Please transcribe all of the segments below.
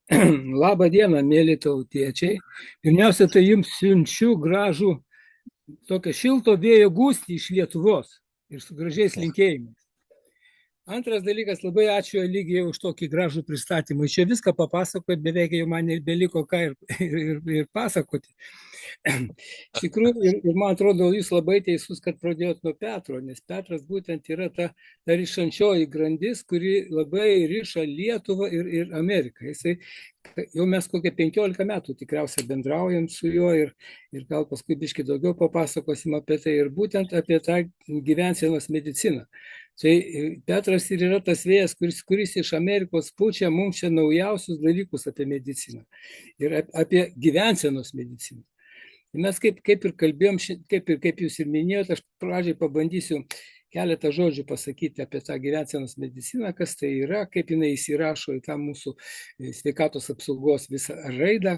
Labą dieną, mėly tautiečiai. Pirmiausia, tai jums siunčiu gražų tokio šilto vėjo gūstį iš Lietuvos ir su gražiais linkėjimais. Antras dalykas, labai ačiū Eligijai už tokį gražų pristatymą. Čia viską papasakoti, beveik jau man nebeliko ką ir pasakoti. Iš tikrųjų, ir man atrodo, jūs labai teisus, kad pradėjot nuo Petro, nes Petras būtent yra ta rišančioji grandis, kuri labai riša Lietuvą ir Ameriką. Jisai, jau mes kokią 15 metų tikriausiai bendraujam su juo ir gal paskui biškai daugiau papasakosim apie tai ir būtent apie tą gyvensenos mediciną. Tai Petras ir yra tas vėjas, kuris iš Amerikos pučia mums čia naujausius dalykus apie mediciną ir apie gyvensenos mediciną. Mes kaip ir kalbėjom, kaip jūs ir minėjote, aš pradžiai pabandysiu keletą žodžių pasakyti apie tą gyvensenos mediciną, kas tai yra, kaip jinai įsirašo į tą mūsų sveikatos apsaugos visą raidą,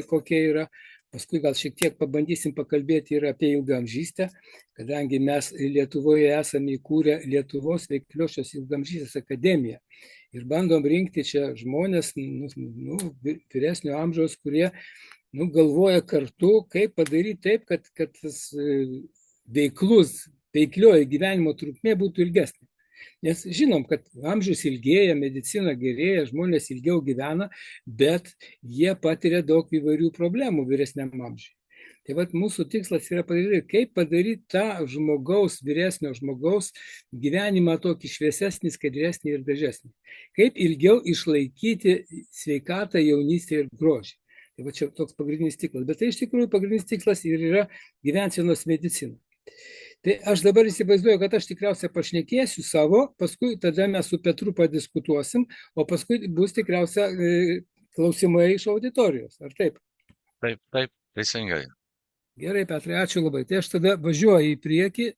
kokia yra. Paskui gal šiek tiek pabandysim pakalbėti ir apie ilgaamžystę, kadangi mes Lietuvoje esame įkūrę Lietuvos veikliosios ilgaamžystės akademiją. Ir bandom rinkti čia žmonės, vyresnio amžiaus, kurie galvoja kartu, kaip padaryti taip, kad tas veiklioji gyvenimo trukmė būtų ilgesnė. Nes žinom, kad amžius ilgėja, medicina gerėja, žmonės ilgiau gyvena, bet jie patiria daug įvairių problemų vyresniam amžiui. Tai vat mūsų tikslas yra padaryti, kaip padaryti tą vyresnio žmogaus gyvenimą tokį šviesesnį, skaidresnį ir gražesnį. Kaip ilgiau išlaikyti sveikatą, jaunystę ir grožį. Tai va čia toks pagrindinis tikslas. Bet tai iš tikrųjų pagrindinis tikslas ir yra gyvensenos medicina. Tai aš dabar įsivaizduoju, kad aš tikriausiai pašnekėsiu savo, paskui tada mes su Petru padiskutuosim, o paskui bus tikriausiai klausimai iš auditorijos. Ar taip? Taip, teisingai. Gerai, Petrai, ačiū labai. Tai aš tada važiuoju į priekį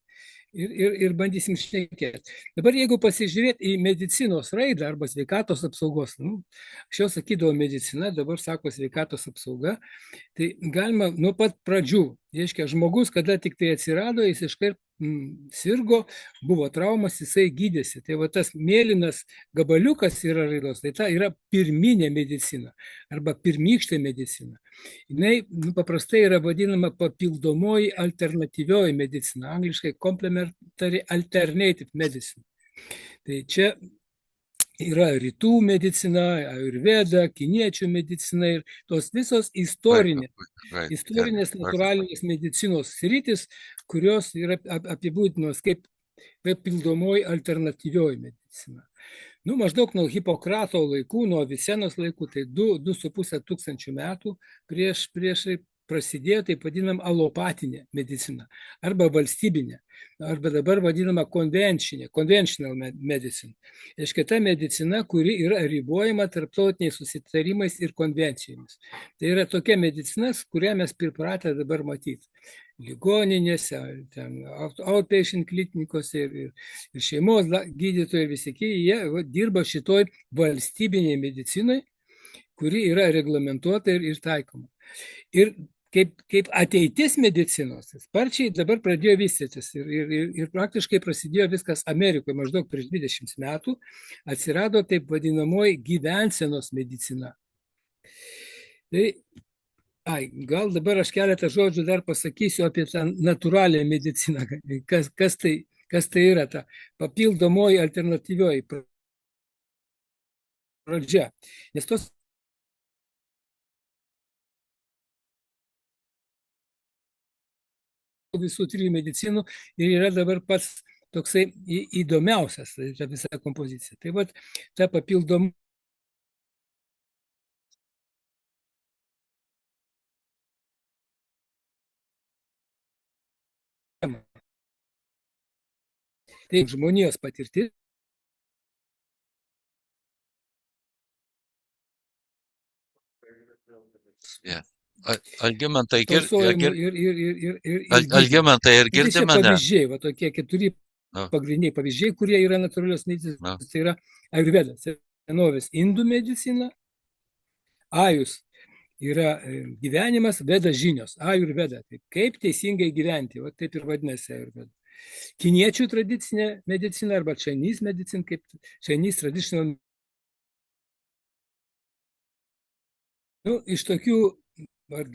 ir bandysim šnekėti. Dabar jeigu pasižiūrėti į medicinos raidą arba sveikatos apsaugos, aš jau sakydavau medicina, dabar sako sveikatos apsauga, tai galima nuo pat pradžių, reiškia, žmogus, kada tik tai atsirado, jis iškart sirgo, buvo traumas, jisai gydėsi. Tai va tas mėlynas gabaliukas yra raidos, tai ta yra pirminė medicina arba pirmykštė medicina. Jinai paprastai yra vadinama papildomoji alternatyvioji medicina, angliškai complementary alternative medicine. Tai čia yra rytų medicina, ajurveda, kiniečių medicina ir tos visos istorinės natūralinės medicinos sritis, kurios yra apibūdinos kaip papildomoji alternatyvioji medicina. Maždaug nuo Hipokrato laikų, nuo Avicenos laikų, tai 2,5 tūkstančių metų prieš prasidėjo taip vadinama alopatinė medicina arba valstybinė, arba dabar vadinama conventional medicine. Reiškia ta medicina, kuri yra ribojama tarptautiniais susitarimais ir konvencijomis. Tai yra tokia medicina, kurią mes pripratę dabar matyti. Ligoninėse, outpatient klinikose ir šeimos gydytojai visi, jie dirba šitoj valstybinėj medicinai, kuri yra reglamentuota ir taikoma. Ir kaip ateitis medicinos, sparčiai dabar pradėjo vystytis ir praktiškai prasidėjo viskas Amerikoje maždaug prieš 20 metų, atsirado taip vadinamoji gyvensenos medicina. Tai gal dabar aš keletą žodžių dar pasakysiu apie tą natūralią mediciną, kas tai yra ta papildomoji alternatyvioji pradžia. Nes tos visų trijų medicinų ir yra dabar pats toksai įdomiausias, ta visa kompozicija. Tai vat ta papildoma. Tai žmonijos patirtis. Algimantai, ir girdi mane? Pavyzdžiai, va tokie 4 pagrindiniai pavyzdžiai, kurie yra natūralios medicinos. Tai yra ajurveda, senovės indų medicina, ajus yra gyvenimas, veda žinios, ajurveda, tai kaip teisingai gyventi, va taip ir vadinasi ajurveda. Kiniečių tradicinė medicina arba Chinese medicine, kaip Chinese traditional Nu, iš tokių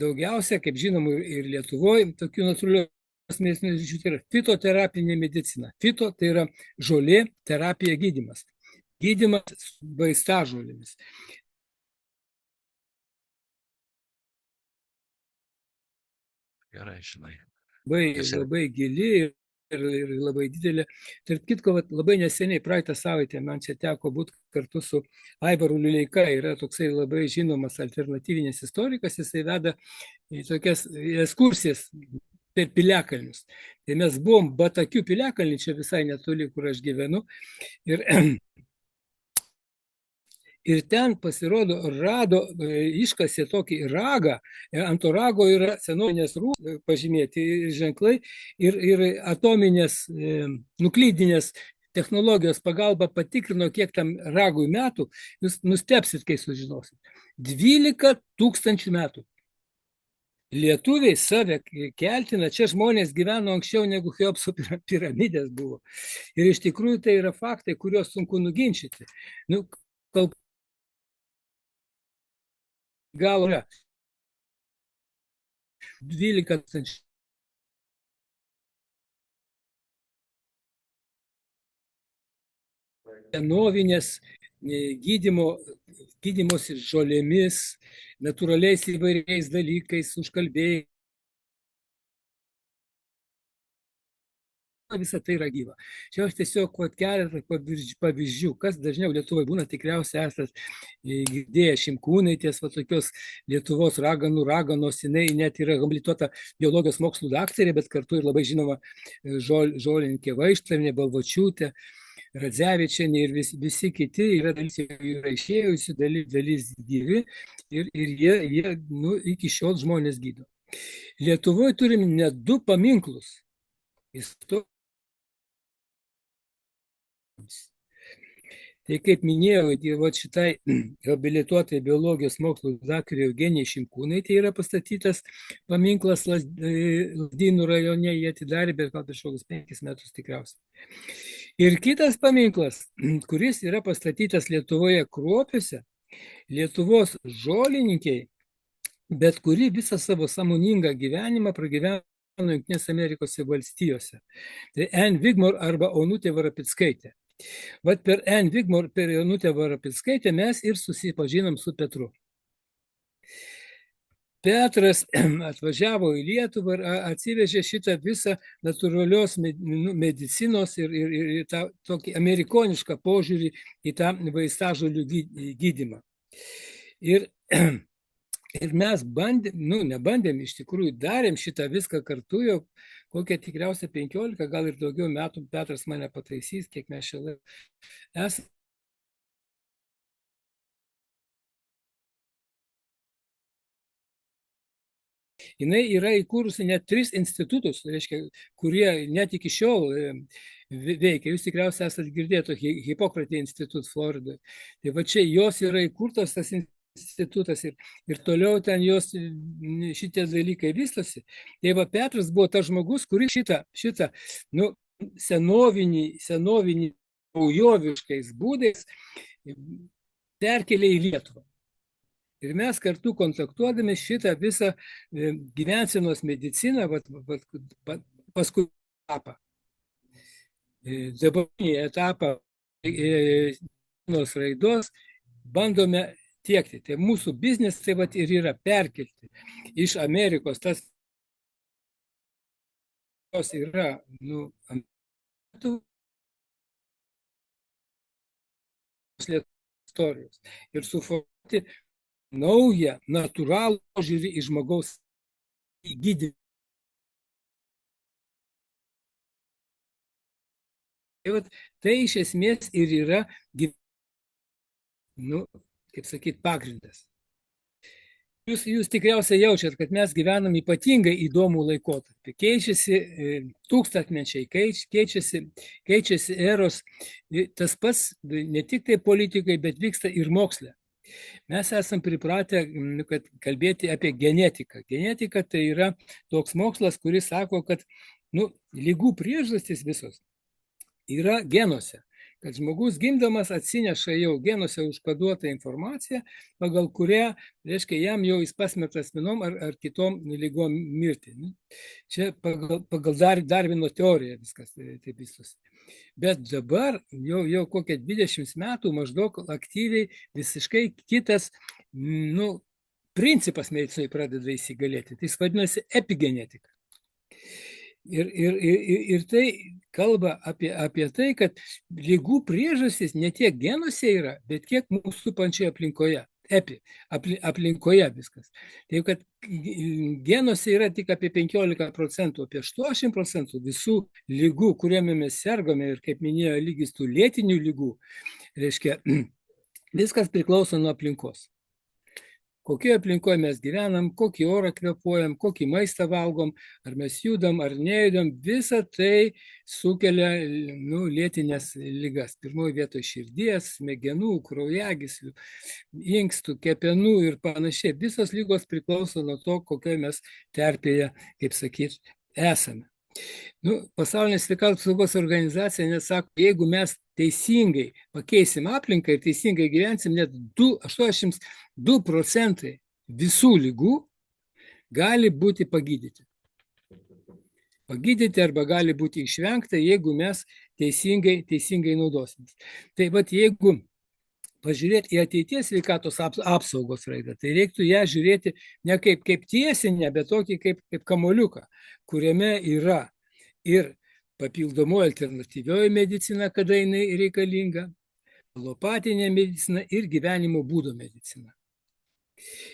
daugiausia, kaip žinoma, ir Lietuvoje, tokių natūralios medicinės ryšių tai yra fitoterapinė medicina. Fito tai yra žolė, terapija, gydymas. Gydymas vaistažolėmis. Gerai, žinai. Labai gili ir labai didelė. Tarp kitko, labai neseniai, praeitą savaitę, man čia teko būti kartu su Aivaru Liuleika, yra toksai labai žinomas alternatyvinis istorikas, jisai veda į tokias ekskursijas per Piliakalnius. Tai mes buvom Batakių Piliakalnį, čia visai netoli, kur aš gyvenu. Ir ten pasirodo, iškasė tokį ragą, ant to rago yra senovinės pažymėti ženklai ir atominės nuklydinės technologijos pagalba patikrino, kiek tam ragui metų, jūs nustepsit, kai sužinosit. 12 000 metų. Lietuviai save keltina, čia žmonės gyveno anksčiau negu Cheopso piramidės buvo. Ir iš tikrųjų tai yra faktai, kuriuos sunku nuginčyti. Nu, gal yra 12 000. Senovinės gydymosi žolėmis, natūraliais įvairiais dalykais, užkalbėjimais. Visą tai yra gyva. Čia aš tiesiog keletą pavyzdžių, kas dažniau Lietuvoje būna, tikriausiai esat girdėję Šimkūnaitės, tokios Lietuvos raganos, jinai net yra habilituota biologijos mokslų daktarė, bet kartu ir labai žinoma žolininkė Vaištavienė, Balvočiūtė, Radzevičienė ir visi kiti yra išėjusi, dalis gyvi ir jie iki šiol žmonės gydo. Lietuvoje turim net 2 paminklus. Tai kaip minėjau, šitai habilituotai biologijos mokslų daktarė Eugenijai Šimkūnaitei yra pastatytas paminklas Lazdynų rajone, jie atidarė, bet gal prieš 5 metus tikriausiai. Ir kitas paminklas, kuris yra pastatytas Lietuvoje Kruopiuose, Lietuvos žolininkiai, bet kuri visą savo sąmoningą gyvenimą pragyveno Jungtinėse Amerikos valstijose. Tai Ann Wigmore arba Onutė Varapickaitė. Vat per Ann Wigmore, per Onutę Varapickaitę mes ir susipažinom su Petru. Petras atvažiavo į Lietuvą ir atsivežė šitą visą natūralios medicinos ir tą tokį amerikonišką požiūrį į tą vaistažolių gydymą. Ir mes nebandėm, iš tikrųjų darėm šitą viską kartu jau kokią tikriausiai 15, gal ir daugiau metų, Petras mane pataisys, kiek mes šiandien esame. Jinai yra įkūrusi net 3 institutus, reiškia, kurie net iki šiol veikia. Jūs tikriausiai esate girdėję Hipokratė institut Floridoje. Tai va čia jos yra įkurtas tas institutas ir toliau ten jos šitie dalykai vystosi. Tai va Petras buvo tas žmogus, kuris šitą senovinį naujoviškais būdais perkelė į Lietuvą. Ir mes kartu kontaktuodami šitą visą gyvensenos mediciną, paskui etapą. Dabartinį etapą raidos bandome tiekti. Tai mūsų biznis tai ir yra perkelti iš Amerikos. Tas yra istorijos. Ir suformuoti naują, natūralų požiūrį į žmogaus gydymą. Tai iš esmės ir yra, kaip sakyti, pagrindas. Jūs tikriausiai jaučiat, kad mes gyvenam ypatingai įdomų laikotarpį. Keičiasi tūkstantmečiai, keičiasi eros. Tas pats ne tik tai politikai, bet vyksta ir moksle. Mes esam pripratę kalbėti apie genetiką. Genetika tai yra toks mokslas, kuris sako, kad ligų priežastys visos yra genuose. kad žmogus gimdamas atsineša jau genuose užkoduotą informaciją, pagal kurią, reiškia, jam jau jis pasmerktas vienom ar kitom lygom mirti. Čia pagal Darvino teoriją viskas taip vystosi. Bet dabar jau kokie 20 metų maždaug aktyviai visiškai kitas, principas medicinai pradeda įsigalėti. Tai vadinasi epigenetika. Ir tai kalba apie tai, kad lygų priežastys ne tiek genuose yra, bet kiek mūsų supančioje aplinkoje. Aplinkoje viskas. Taip, kad genuose yra tik apie 15%, apie 80% visų lygų, kuriame mes sergame ir, kaip minėjo Lygis, tų lėtinių lygų, reiškia, viskas priklauso nuo aplinkos. Kokioje aplinkoje mes gyvenam, kokį orą kvėpuojam, kokį maistą valgom, ar mes judam, ar nejudam, visa tai sukelia lėtinės ligas. Pirmoji vietoje širdies, smegenų, kraujagyslių, inkstų, kepenų ir panašiai. Visos lygos priklauso nuo to, kokioje mes terpėje, kaip sakyti, esame. Pasaulinė sveikatos apsaugos organizacija net sako, jeigu mes teisingai pakeisim aplinką ir teisingai gyvensim, net 82% visų lygų gali būti pagydyti. Pagydyti arba gali būti išvengta, jeigu mes teisingai naudosimės. Tai jeigu pažiūrėti į ateities sveikatos apsaugos raidą, tai reiktų ją žiūrėti ne kaip tiesinę, bet tokį kaip kamoliuką, kuriame yra ir papildomoji alternatyvioji medicina, kada jinai reikalinga, alopatinė medicina ir gyvenimo būdo medicina.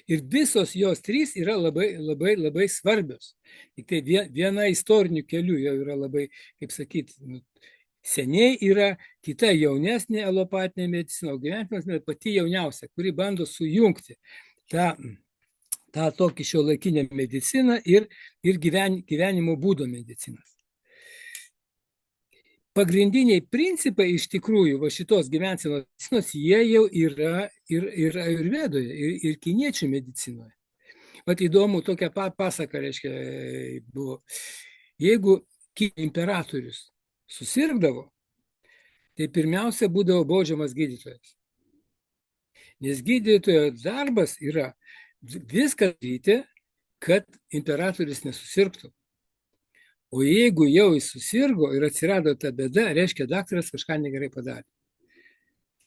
Ir visos jos trys yra labai svarbios. Tik tai viena istorinių kelių jau yra labai, kaip sakyti, seniai yra, kita jaunesnė alopatinė medicina, o gyvenimas yra pati jauniausia, kuri bando sujungti tą tokį šiuolaikinę mediciną ir gyvenimo būdo medicinas. Pagrindiniai principai iš tikrųjų šitos gyvensenos medicinos, jie jau yra ir ajurvedoje, ir kiniečių medicinoje. Įdomu, tokia pasaka, reiškia, buvo. Jeigu imperatorius susirgdavo, tai pirmiausia būdavo baudžiamas gydytojas. Nes gydytojo darbas yra viską daryti, kad imperatorius nesusirgtų. O jeigu jau jis susirgo ir atsirado ta bėda, reiškia, daktaras kažką negerai padarė.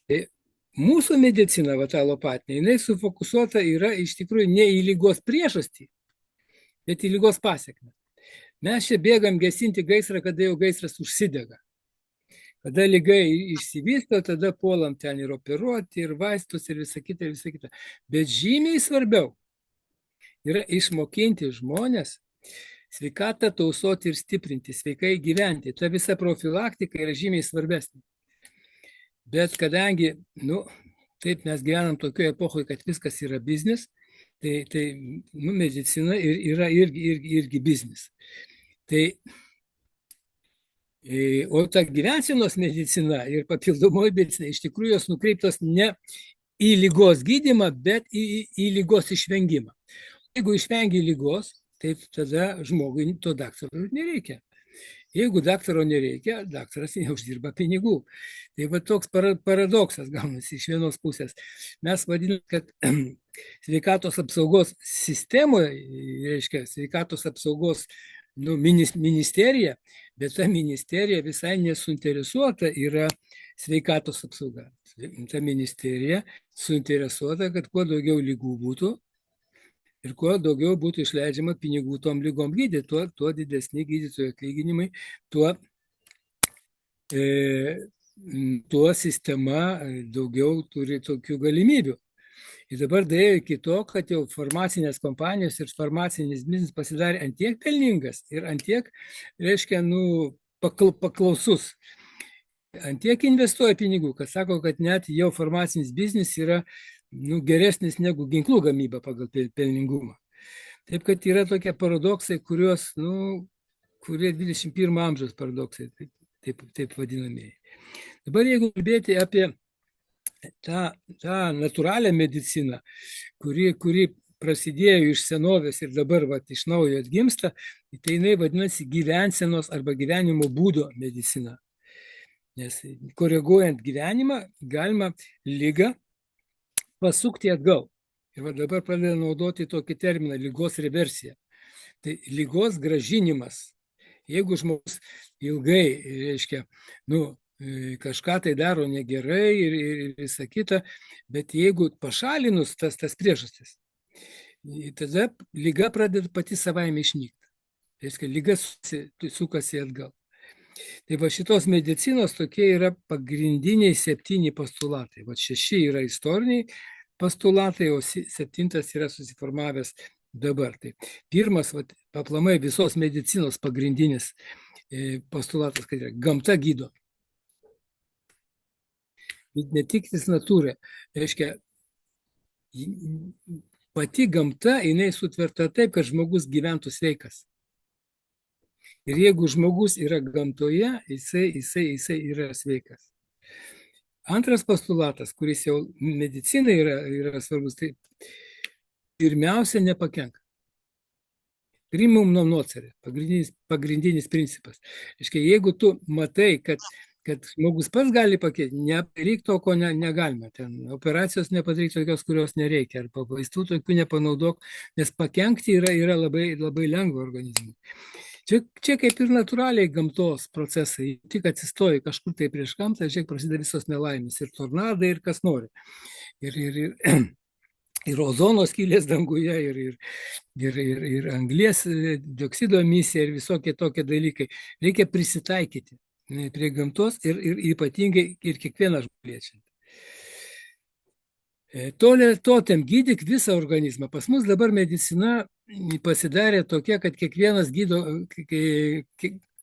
Tai mūsų medicina, ta alopatinė, jinai sufokusuota yra iš tikrųjų ne į lygos priežastį, bet į lygos pasekmę. Mes čia bėgam gesinti gaisrą, kada jau gaisras užsidega. Kada lyga išsivysto, tada puolam ten ir operuoti, ir vaistus, ir visa kita. Bet žymiai svarbiau yra išmokinti žmonės sveikatą tausoti ir stiprinti, sveikai gyventi. Ta visa profilaktika yra žymiai svarbesnė. Bet kadangi, taip mes gyvenam tokioje epochoje, kad viskas yra biznis, tai medicina yra irgi biznis. O ta gyvensenos medicina ir papildomoji medicina iš tikrųjų jos nukreiptos ne į lygos gydymą, bet į lygos išvengimą. Jeigu išvengi lygos, tai tada žmogui to daktaro nereikia. Jeigu daktaro nereikia, daktaras neuždirba pinigų. Tai toks paradoksas gaunasi iš vienos pusės. Mes vadiname, kad sveikatos apsaugos sistemoje, reiškia, sveikatos apsaugos ministerija, bet ta ministerija visai nesuinteresuota yra sveikatos apsauga. Ta ministerija suinteresuota, kad kuo daugiau lygų būtų, ir kuo daugiau būtų išleidžiama pinigų tom lygom gydyti, tuo didesni gydytojų atlyginimai, tuo sistema daugiau turi tokių galimybių. Ir dabar dėjo iki to, kad jau farmacinės kompanijos ir farmacinis biznis pasidarė antiek pelningas ir antiek, reiškia, paklausus. Antiek investuoja pinigų, kad sako, kad net jau farmacinis biznis yra geresnis negu ginklų gamyba pagal pelningumą. Taip, kad yra tokie paradoksai, kurie 21 amžiaus paradoksai, taip vadinamieji. Dabar jeigu kalbėti apie tą natūralią mediciną, kuri prasidėjo iš senovės ir dabar iš naujo atgimsta, tai jinai vadinasi gyvensenos arba gyvenimo būdo medicina. Nes koreguojant gyvenimą galima ligą pasukti atgal. Ir va dabar pradeda naudoti tokį terminą lygos reversija. Tai lygos gražinimas. Jeigu žmogus ilgai, reiškia, kažką tai daro negerai ir visą kitą, bet jeigu pašalinus tas priežastis, tada lyga pradeda pati savaime išnykti. Reiškia, lyga sukasi atgal. Tai va šitos medicinos tokie yra pagrindiniai 7 postulatai. Va 6 yra istoriniai postulatai, o 7 yra susiformavęs dabar. Tai pirmas, va, aplamai visos medicinos pagrindinis postulatas, kad yra gamta gydo. Ne tik tis natūra, reiškia, pati gamta, jinai sutverta taip, kad žmogus gyventų sveikas. Ir jeigu žmogus yra gamtoje, jisai yra sveikas. Antras postulatas, kuris jau medicinai yra svarbus, tai pirmiausia nepakenk. Primum non nocere, pagrindinis principas. Reiškia, jeigu tu matai, kad žmogus pats gali pakeisti, nedaryk to, ko negalima. Ten operacijos nepadaryk tokios, kurios nereikia, arba vaistų tokių nepanaudok, nes pakenkti yra labai, labai lengva organizmui. Čia kaip ir natūraliai gamtos procesai, tik atsistoji kažkur tai prieš gamtą, žiūrėk, prasideda visos nelaimės, ir tornadai, ir kas nori. Ir ozono skylės danguje, ir anglies dioksido emisija, ir visokie tokie dalykai. Reikia prisitaikyti prie gamtos ir ypatingai ir kiekvieną žmogų. Totem gydyk visą organizmą. Pas mus dabar medicina pasidarė tokia, kad kiekvienas gydo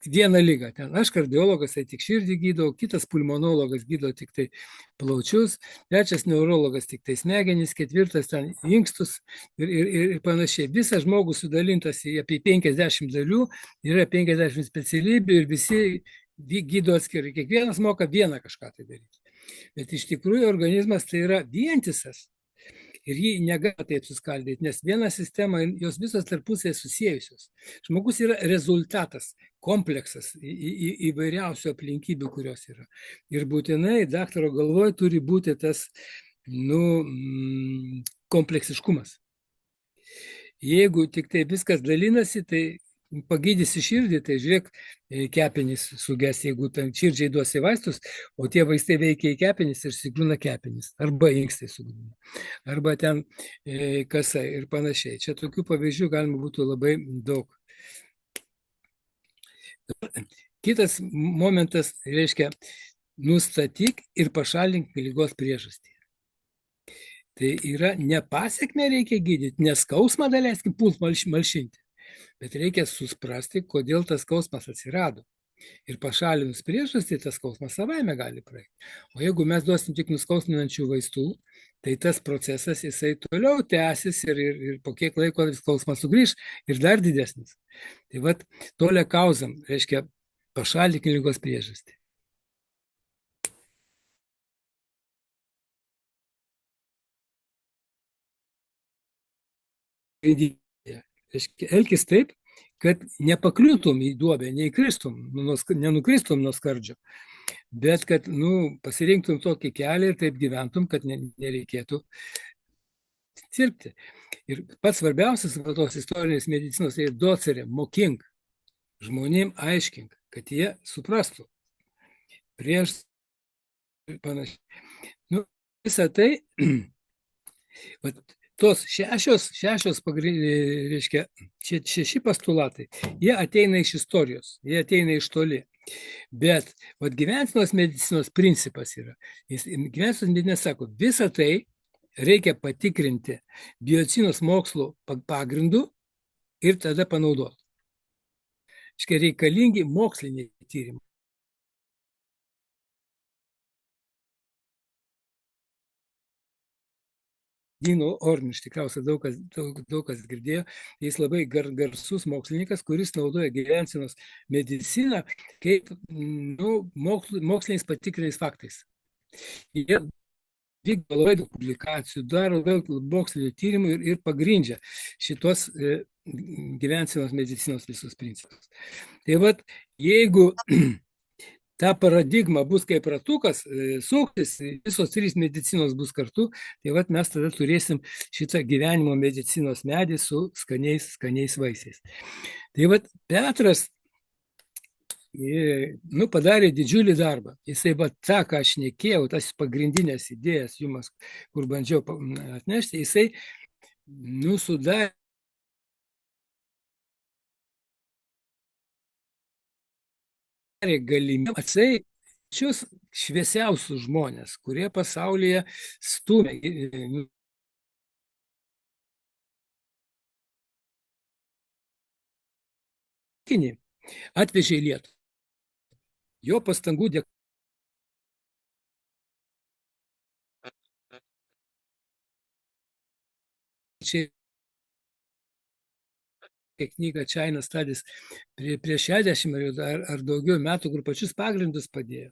vieną lygą. Ten aš kardiologas, tai tik širdį gydau, kitas pulmonologas gydo tik tai plaučius, trečias neurologas tik tai smegenis, ketvirtas ten inkstus ir panašiai. Visas žmogus sudalintas į apie 50 dalių, yra 50 specialybių ir visi gydo atskirai. Kiekvienas moka vieną kažką tai daryti. Bet iš tikrųjų organizmas tai yra vientisas ir jį negali taip suskaldyti, nes viena sistema, jos visos tarpusai susiejusios. Žmogus yra rezultatas, kompleksas įvairiausių aplinkybių, kurios yra. Ir būtinai daktaro galvoje turi būti tas kompleksiškumas. Jeigu tik tai viskas dalinasi, tai pagydysi širdį, tai žiūrėk, kepenys suges, jeigu širdžiai duosi vaistus, o tie vaistai veikia į kepenys ir sugrūna kepenys, arba inkstai sugrūna, arba ten kasa ir panašiai. Čia tokių pavyzdžių galima būtų labai daug. Kitas momentas, reiškia, nustatyk ir pašalink ligos priežastį. Tai yra ne pasekmę reikia gydyti, ne skausmą daleiskim pult malšinti. Bet reikia suprasti, kodėl tas skausmas atsirado. Ir pašalinus priežastį, tas skausmas savaime gali praeiti. O jeigu mes duosim tik nuskausminančių vaistų, tai tas procesas jisai toliau tęsis ir po kiek laiko skausmas sugrįž ir dar didesnis. Tai vat tole kauzam, reiškia, pašalink ligos priežastį. Elkis taip, kad nepakliūtum į duobę, nenukristum nuo skardžio, bet kad pasirinktum tokį kelią ir taip gyventum, kad nereikėtų sirgti. Ir pats svarbiausias tos istorinės medicinos tai docere, mokink, žmonėm aiškink, kad jie suprastų. Prieš panašiai. Visą tai, tos šešios reiškia, 6 postulatai, jie ateina iš istorijos, jie ateina iš toli. Bet gyvensenos medicinos principas yra, gyvensenos medicina sako, visą tai reikia patikrinti biocinos mokslo pagrindu ir tada panaudoti. Iškai reikalingi moksliniai tyrimai. Dino Orniš, tikriausiai daug kas girdėjo, jis labai garsus mokslininkas, kuris naudoja gyvensenos mediciną kaip moksliniais patikriniais faktais. Jie vykdo labai daug publikacijų, daro daug mokslinio tyrimų ir pagrindžia šitos gyvensenos medicinos visus principus. Tai vat, jeigu ta paradigma bus kaip ratukas, suktis, visos trys medicinos bus kartu, tai vat mes tada turėsim šitą gyvenimo medicinos medį su skaniais vaisiais. Tai vat Petras nu, padarė didžiulį darbą. Jisai va tą, ką aš šnekėjau, tas pagrindinės idėjas jums, kur bandžiau atnešti, jisai nu, sudarė galimybę atsai pačius šviesiausius žmonės, kurie pasaulyje stumia atvežė į Lietuvą. Jo pastangų dėka knygą China Studies prieš 60 ar daugiau metų, kur pačius pagrindus padėjo.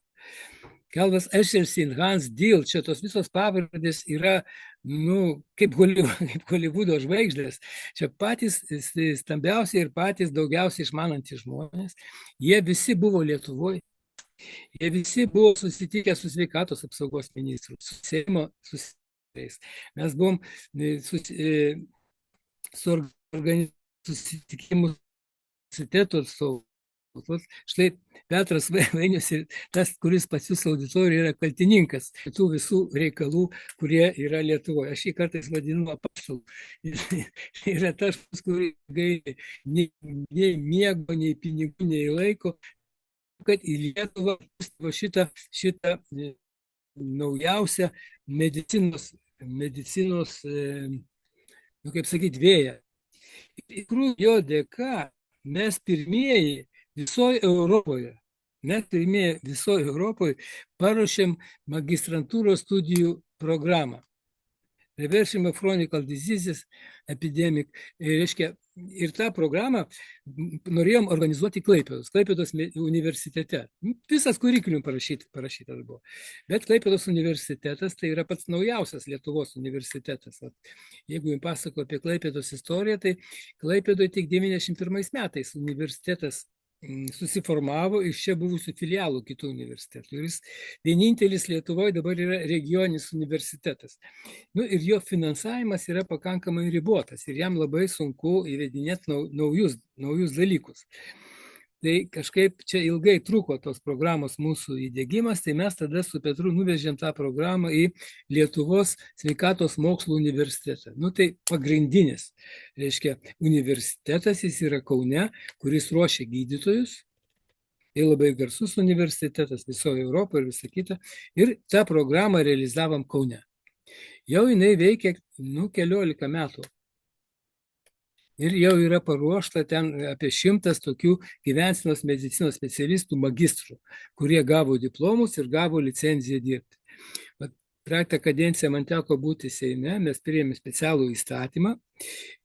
Kelvas Esselstyn, Hans Diel, čia tos visos pavardės yra, nu, kaip Holivudo žvaigždės. Čia patys stambiausiai ir patys daugiausiai išmanantys žmonės. Jie visi buvo Lietuvoje. Jie visi buvo susitikę su sveikatos apsaugos ministru, su Seimo susitikiais. Mes buvom suorganizuoti susitikimus universiteto atstovus. Štai Petras Vainius, tas, kuris pas jūsų auditorijoje yra kaltininkas tų visų reikalų, kurie yra Lietuvoje. Aš jį kartais vadinu apaštalu. Yra tas, kuris gaili nei miego, nei pinigų, nei laiko, kad į Lietuvą šitą naujausią medicinos, nu, kaip sakyti, vėją. Iš tikrųjų, jo dėka mes pirmieji visoje Europoje paruošėm magistrantūros studijų programą. Reversing of Chronic Diseases Epidemic. Reiškia, ir tą programą norėjom organizuoti Klaipėdos universitete. Visas kuriklium parašytas buvo. Bet Klaipėdos universitetas tai yra pats naujausias Lietuvos universitetas. Jeigu jums pasako apie Klaipėdos istoriją, tai Klaipėdoje tik 91 metais universitetas susiformavo iš čia buvusių filialų kitų universitetų. Ir jis vienintelis Lietuvoje dabar yra regioninis universitetas. Nu, ir jo finansavimas yra pakankamai ribotas ir jam labai sunku įvedinėti naujus dalykus. Tai kažkaip čia ilgai truko tos programos mūsų įdėgymas, tai mes tada su Petru nuvežėm tą programą į Lietuvos sveikatos mokslų universitetą. Nu, tai pagrindinis, reiškia, universitetas, jis yra Kaune, kuris ruošia gydytojus. Tai labai garsus universitetas visoje Europoje ir visa kita. Ir tą programą realizavom Kaune. Jau jinai veikia, nu, 14 metų. Ir jau yra paruošta ten apie 100 tokių gyvensenos medicinos specialistų magistrų, kurie gavo diplomus ir gavo licenciją dirbti. Praeitą kadenciją man teko būti Seime, mes priėmėm specialų įstatymą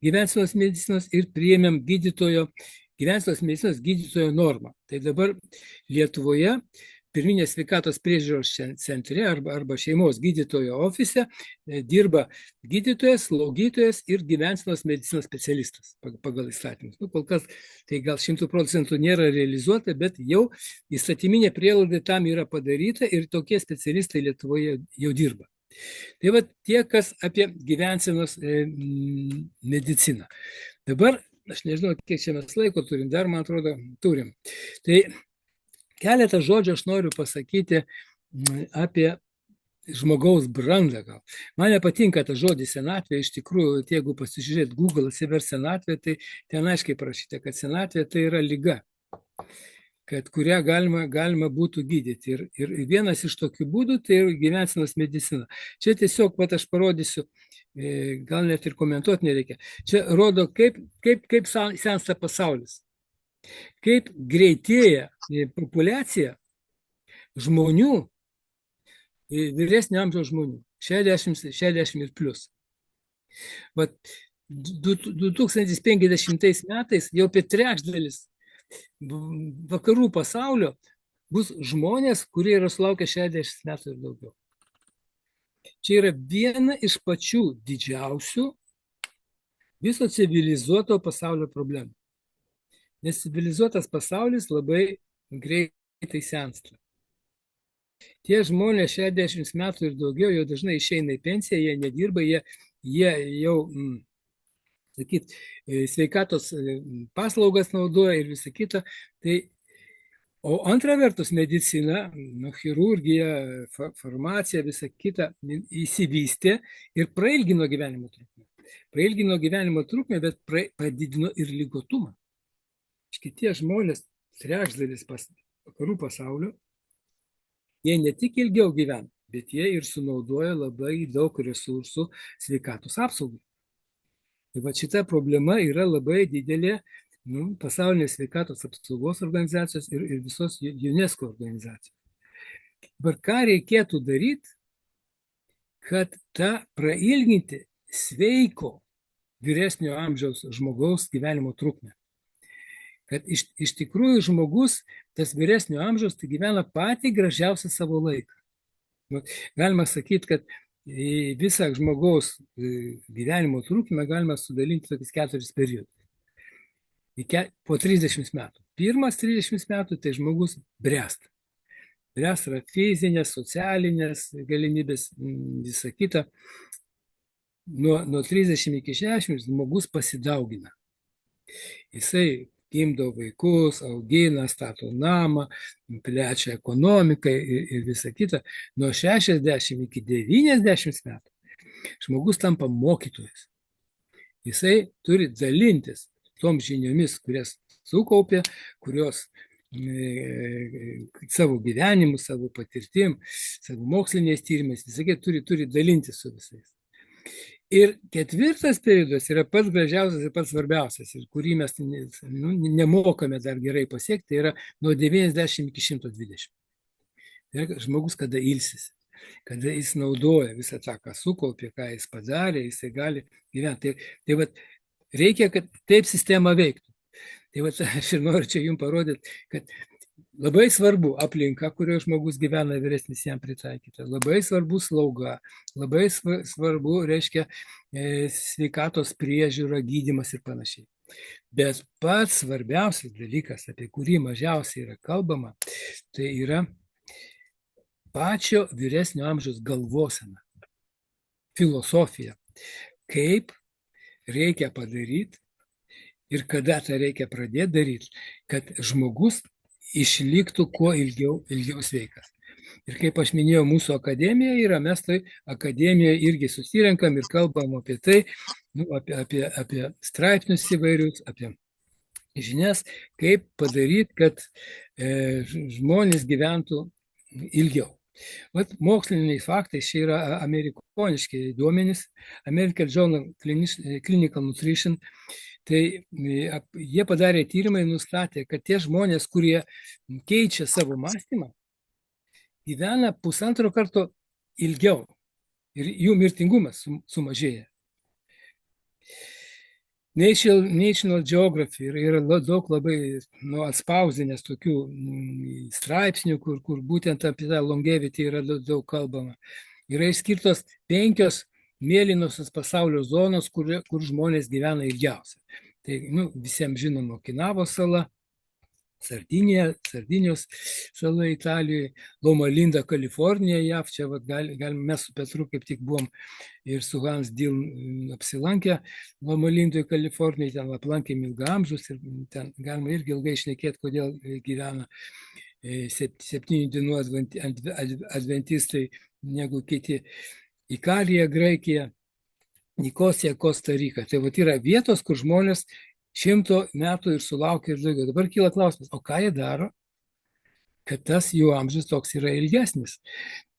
gyvensenos medicinos ir priėmėm gyvensenos medicinos gydytojo normą. Tai dabar Lietuvoje pirminės sveikatos priežiūros centre arba šeimos gydytojo ofise dirba gydytojas, slaugytojas ir gyvensenos medicinos specialistas pagal įstatymus. Nu, kol kas tai gal 100% nėra realizuota, bet jau įstatyminė prielaida tam yra padaryta ir tokie specialistai Lietuvoje jau dirba. Tai va tie, kas apie gyvensenos mediciną. Dabar, aš nežinau, kiek čia mes laiko turim, dar man atrodo turim. Tai keletą žodžių aš noriu pasakyti apie žmogaus brandą. Man nepatinka tas žodis senatvė, iš tikrųjų, jeigu pasižiūrėt Google, atsiver senatvė, tai ten aiškiai parašyta, kad senatvė tai yra liga, kurią galima būtų gydyti. Ir vienas iš tokių būdų tai gyvensenos medicina. Čia tiesiog, aš parodysiu, gal net ir komentuoti nereikia. Čia rodo, kaip sensta pasaulis. Kaip greitėja populiacija žmonių, vyresnio amžiaus žmonių, 60 ir plus. 2050 metais jau apie trečdalis vakarų pasaulio bus žmonės, kurie yra sulaukę 60 metų ir daugiau. Čia yra viena iš pačių didžiausių viso civilizuoto pasaulio problemų. Nes civilizuotas pasaulis labai greitai sensta. Tie žmonės 60 metų ir daugiau jau dažnai išeina į pensiją, jie nedirba, jie jau, sakyt, sveikatos paslaugas naudoja ir visą kitą. Tai, o antra vertus, medicina, chirurgija, farmacija, visa kita įsivystė ir prailgino gyvenimo trukmę. Prailgino gyvenimo trukmę, bet padidino ir ligotumą. Šitie žmonės, trečdalis vakarų pasaulio, jie ne tik ilgiau gyvena, bet jie ir sunaudoja labai daug resursų sveikatos apsaugai. Tai va šita problema yra labai didelė pasaulinės sveikatos apsaugos organizacijos ir visos UNESCO organizacijos. Dabar ką reikėtų daryti, kad tą prailginti sveiko vyresnio amžiaus žmogaus gyvenimo trukmę. Kad iš tikrųjų žmogus, tas vyresnio amžiaus, tai gyvena patį gražiausią savo laiką. Galima sakyti, kad visą žmogaus gyvenimo trukmę galima sudalinti tokius 4 periodus. Po 30 metų. Pirmas 30 metų tai žmogus bręsta. Bręsta yra fizinės, socialinės galimybės, visa kita. Nuo 30 iki 60 žmogus pasidaugina. Jisai gimdo vaikus, augina, stato namą, plečia ekonomiką ir visa kita. Nuo 60 iki 90 metų žmogus tampa mokytojas. Jisai turi dalintis tom žiniomis, kurias sukaupė, kurios savo gyvenimu, savo patirtim, savo moksliniais tyrimais, visai turi dalintis su visais. Ir ketvirtas periodas yra pats gražiausias ir pats svarbiausias, ir kurį mes nemokame dar gerai pasiekti, tai yra nuo 90 iki 120. Tai yra žmogus, kada ilsisi, kada jis naudoja visą tą, ką sukaupė, ką jis padarė, jisai gali gyventi. Tai vat, reikia, kad taip sistema veiktų. Tai vat, aš ir noriu čia jums parodyti, kad labai svarbu aplinka, kurioje žmogus gyvena, vyresnis jam pritaikyta. Labai svarbu slauga, labai svarbu, reiškia, sveikatos priežiūra, gydymas ir panašiai. Bet pats svarbiausias dalykas, apie kurį mažiausiai yra kalbama, tai yra pačio vyresnio amžiaus galvosena, filosofija. Kaip reikia padaryti ir kada tą reikia pradėti daryti, kad žmogus išliktų kuo ilgiau sveikas. Ir kaip aš minėjau, mūsų akademija yra, mes tai akademijoje irgi susirenkam ir kalbam apie tai, apie straipsnius įvairius, apie žinias, kaip padaryti, kad žmonės gyventų ilgiau. Vat moksliniai faktai, šie yra amerikoniški duomenys, American Journal Clinical Nutrition. Tai jie padarė tyrimai, nustatė, kad tie žmonės, kurie keičia savo mąstymą, gyvena 1,5 karto ilgiau ir jų mirtingumas sumažėja. National Geography yra daug labai atspausdinęs tokių straipsnių, kur būtent apie tą longevity yra daug kalbama. Yra išskirtos 5 mėlynosios pasaulio zonos, kur žmonės gyvena ilgiausiai. Tai visiems žinoma Okinavos sala, Sardinijos sala Italijoje, Loma Linda, Kalifornija, JAV. Čia mes su Petru kaip tik buvom ir su Hans Dill apsilankę Loma Lindoje, Kalifornijoje, ten aplankėm ilgaamžius ir ten galima irgi ilgai šnekėti, kodėl gyvena 7 dienų adventistai negu kiti. Ikalija, Graikija, Nikosija, Kosta Rika. Tai yra vietos, kur žmonės 100 metų ir sulaukia ir daugiau. Dabar kyla klausimas, o ką jie daro, kad tas jų amžius toks yra ilgesnis?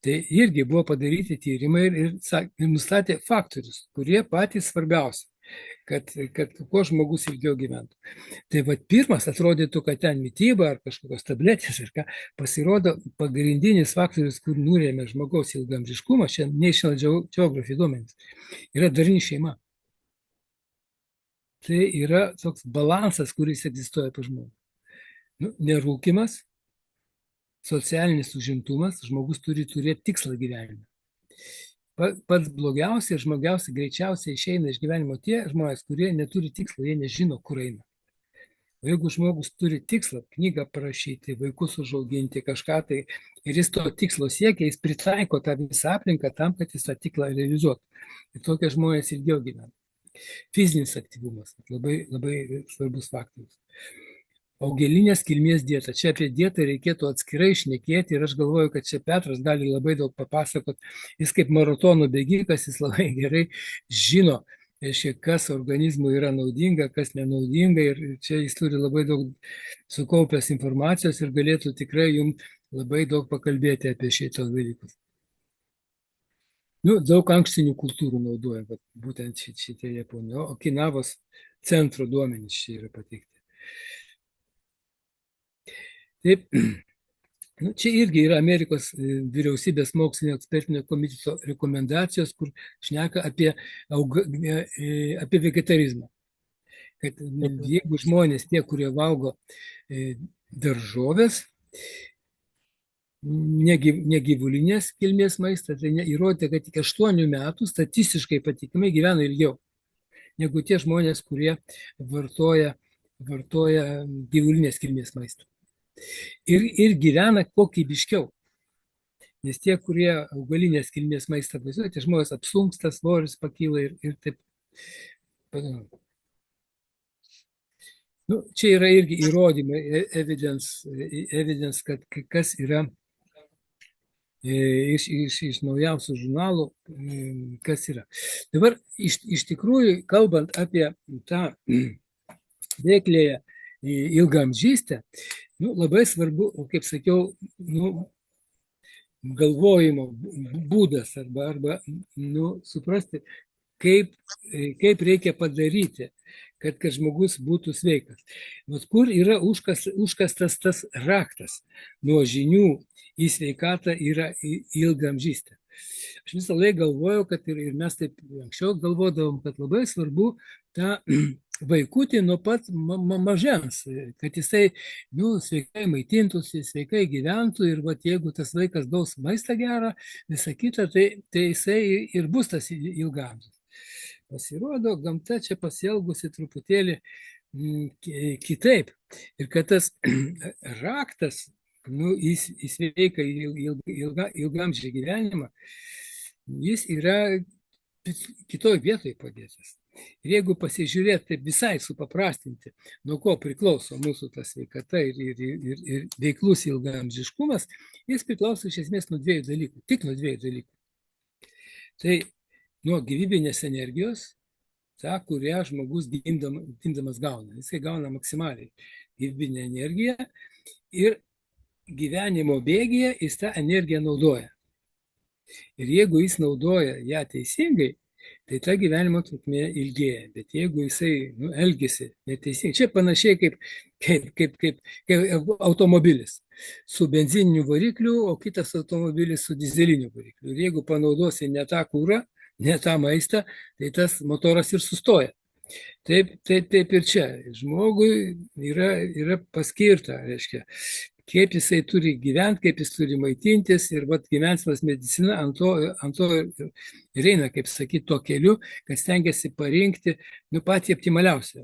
Tai irgi buvo padaryti tyrimai ir nustatė faktorius, kurie patys svarbiausi, kad kuo žmogus ilgiau gyventų. Tai pirmas atrodytų, kad ten mityba ar kažkokios tabletės ir ką, pasirodo pagrindinis faktorius, kur nulėmė žmogaus ilgamžiškumą, šiandien National Geography duomenys, yra darni šeima. Tai yra toks balansas, kuris egzistuoja pas žmogų. Nerūkimas, socialinis užimtumas, žmogus turi turėti tikslą gyvenime. Pats blogiausiai ir žmogiausiai greičiausiai išeina iš gyvenimo tie žmonės, kurie neturi tikslo, jie nežino, kur eina. O jeigu žmogus turi tikslą, knygą parašyti, vaikus užauginti, kažką tai, ir jis to tikslo siekia, jis pritaiko tą visą aplinką tam, kad jis tą tiklą realizuotų. Ir tokie žmonės ilgiau gyvena. Fizinis aktyvumas labai, labai svarbus faktorius. Augalinės kilmės dieta. Čia apie dietą reikėtų atskirai šnekėti ir aš galvoju, kad čia Petras gali labai daug papasakot. Jis kaip maratono bėgikas, jis labai gerai žino, reiškia, kas organizmui yra naudinga, kas nenaudinga ir čia jis turi labai daug sukaupęs informacijos ir galėtų tikrai jums labai daug pakalbėti apie šitos dalykus. Nu, daug ankštinių kultūrų naudoja, bet būtent šitie Japonijos, Okinavos centro duomenys čia yra pateikti. Taip, nu, čia irgi yra Amerikos vyriausybės mokslinio ekspertinio komiteto rekomendacijos, kur šneka apie vegetarizmą. Kad jeigu žmonės, tie, kurie valgo daržovės, negyvulinės kilmės maistą, tai įrodė, kad iki 8 metų statistiškai patikimai gyvena ilgiau negu tie žmonės, kurie vartoja gyvulinės kilmės maistą. Ir gyvena kokybiškiau. Nes tie, kurie augalinės kilmės maistą vaizduoja, tie žmonės apsunksta, svoris pakyla ir taip. Nu, čia yra irgi įrodymai, evidence, kad kas yra iš naujausių žurnalų, kas yra. Dabar iš tikrųjų, kalbant apie tą veiklėje ilgaamžystę, nu, labai svarbu, kaip sakiau, nu, galvojimo būdas arba nu, suprasti, kaip reikia padaryti, kad žmogus būtų sveikas. Vat kur yra užkastas tas raktas nuo žinių į sveikatą yra ilgaamžystė. Aš visą laiką galvojau, kad ir mes taip anksčiau galvodavom, kad labai svarbu tą vaikutį nuo pat mažens, kad jisai sveikai maitintųsi, sveikai gyventų ir vat, jeigu tas vaikas gaus maistą gerą, visą kitą, tai jisai ir bus tas ilgaamžis. Pasirodo, gamta čia pasielgusi truputėlį kitaip. Ir kad tas raktas į sveiką ilgaamžį gyvenimą, jis yra kitoj vietoj padėtas. Ir jeigu pasižiūrėti taip visai supaprastinti, nuo ko priklauso mūsų ta sveikata ir veiklus ilgaamžiškumas, jis priklauso iš esmės nuo 2 dalykų, tik nuo 2 dalykų. Tai nuo gyvybinės energijos, tą, kurią žmogus gimdamas gauna. Jisai gauna maksimaliai gyvybinę energiją ir gyvenimo bėgyje jis tą energiją naudoja. Ir jeigu jis naudoja ją teisingai, tai ta gyvenimo trukmė ilgėja. Bet jeigu jisai elgiasi neteisingai, čia panašiai kaip automobilis su benzininiu varikliu, o kitas automobilis su dizeliniu varikliu. Ir jeigu panaudosi ne tą kurą, ne tą maistą, tai tas motoras ir sustoja. Taip ir čia. Žmogui yra paskirta, reiškia, kaip jisai turi gyventi, kaip jis turi maitintis ir gyvensenos medicina ant to ir eina, kaip sakyti, tuo keliu, kad stengiasi parinkti patį optimaliausią.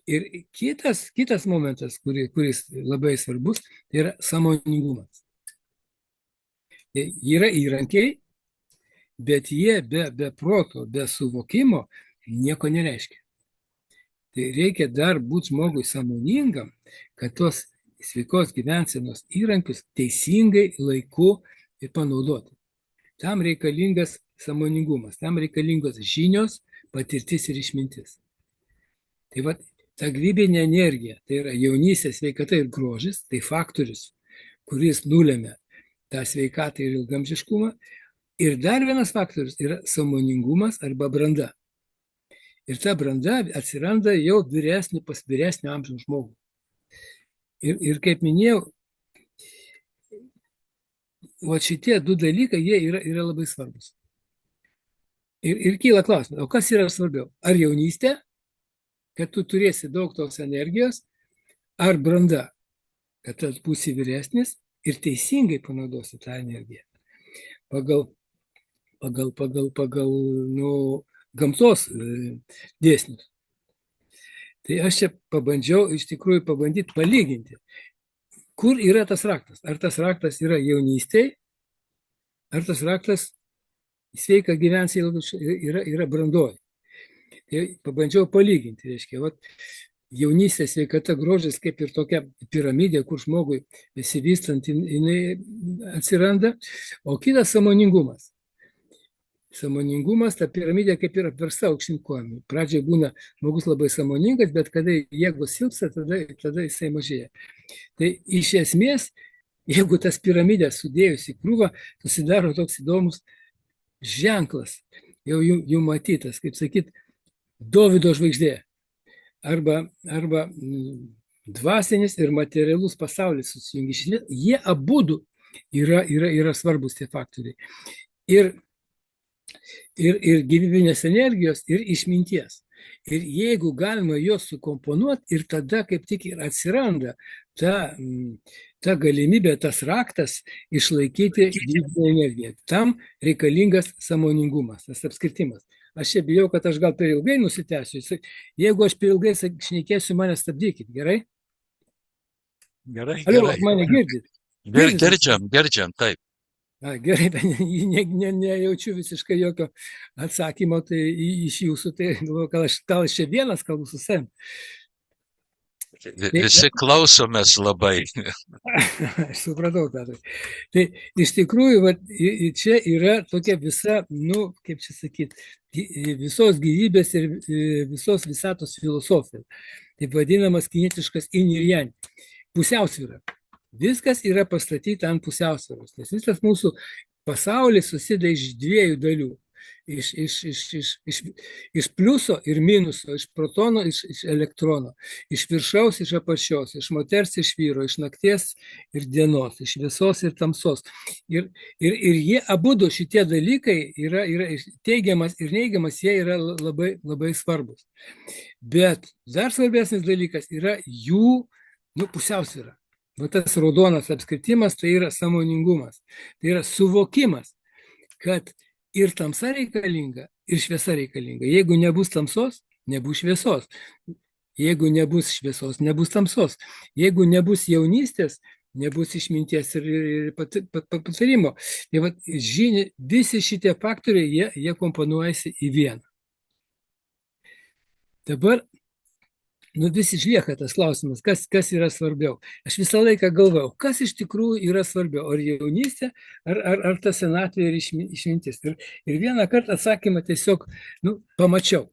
Ir kitas momentas, kuris labai svarbus, tai yra sąmoningumas. Yra įrankiai, bet jie be proto, be suvokimo nieko nereiškia. Tai reikia dar būti žmogui sąmoningam, kad tos sveikos gyvensenos įrankius teisingai laiku ir panaudoti. Tam reikalingas sąmoningumas, tam reikalingos žinios, patirtis ir išmintis. Tai ta gyvybinė energija, tai yra jaunystė, sveikata ir grožis, tai faktorius, kuris nulemia tą sveikatą ir ilgaamžiškumą. Ir dar vienas faktorius yra sąmoningumas arba branda. Ir ta branda atsiranda jau pas vyresnio amžiaus žmogų. Ir kaip minėjau, šitie 2 dalykai, jie yra labai svarbus. Ir kyla klausimas, o kas yra svarbiau? Ar jaunystė, kad tu turėsi daug tos energijos, ar branda, kad tu būsi vyresnis ir teisingai panaudosi tą energiją. Pagal gamtos dėsnius. Tai aš čia pabandžiau iš tikrųjų palyginti, kur yra tas raktas. Ar tas raktas yra jaunystėje, ar tas raktas sveika gyvenseną yra brandoji. Tai pabandžiau palyginti, reiškia, vat, jaunystės sveikata grožis kaip ir tokia piramidė, kur žmogui besivystant jinai atsiranda, o kitas sąmoningumas. Sąmoningumas, ta piramidė kaip ir apversta aukštyn kojom. Pradžioje būna žmogus labai sąmoningas, bet kada jėgos silpsta, tada jisai mažėja. Tai iš esmės, jeigu tas piramidės sudėjus į krūvą, susidaro toks įdomus ženklas, jau matytas, kaip sakyt, Dovydo žvaigždė. Arba dvasinis ir materialus pasaulis susijungia. Jie abudu yra svarbus tie faktoriai. Ir gyvybinės energijos, ir išminties. Ir jeigu galima juos sukomponuoti, ir tada kaip tik ir atsiranda ta galimybė, tas raktas išlaikyti gyvybinę energiją. Tam reikalingas sąmoningumas, tas apskritimas. Aš čia bijau, kad aš gal per ilgai nusitęsiu. Jeigu aš per ilgai šnekėsiu, mane stabdykit, gerai? Gerai, Alio, gerai. mane girdit? Girdžiam, taip. Gerai, bet nejaučiu visiškai jokio atsakymo tai iš jūsų, tai gal aš čia vienas kalbu su savim. Visi klausomės labai. Aš supratau, Petrai. Tai iš tikrųjų, vat, čia yra tokia visa, kaip čia sakyti, visos gyvybės ir visos visatos filosofija. Taip vadinamas kinietiškas yin ir yang. Pusiausvyra. Viskas yra pastatyta ant pusiausvyros, nes visas mūsų pasaulis susideda iš dviejų dalių. Iš pliuso ir minuso, iš protono, iš elektrono, iš viršaus, iš apačios, iš moters, iš vyro, iš nakties ir dienos, iš šviesos ir tamsos. Ir jie abudu šitie dalykai yra teigiamas ir neigiamas, jie yra labai, labai svarbus. Bet dar svarbesnis dalykas yra jų pusiausvyra. Va tas raudonas apskritimas tai yra sąmoningumas, tai yra suvokimas, kad ir tamsa reikalinga, ir šviesa reikalinga. Jeigu nebus tamsos, nebus šviesos. Jeigu nebus šviesos, nebus tamsos. Jeigu nebus jaunystės, nebus išminties ir patarimo. Tai va, visi šitie faktoriai, jie komponuojasi į vieną. Dabar vis išlieka tas klausimas, kas yra svarbiau. Aš visą laiką galvojau, kas iš tikrųjų yra svarbiau, ar jaunystė, ar ta senatvė ir išmintis. Ir vieną kartą atsakymą tiesiog pamačiau.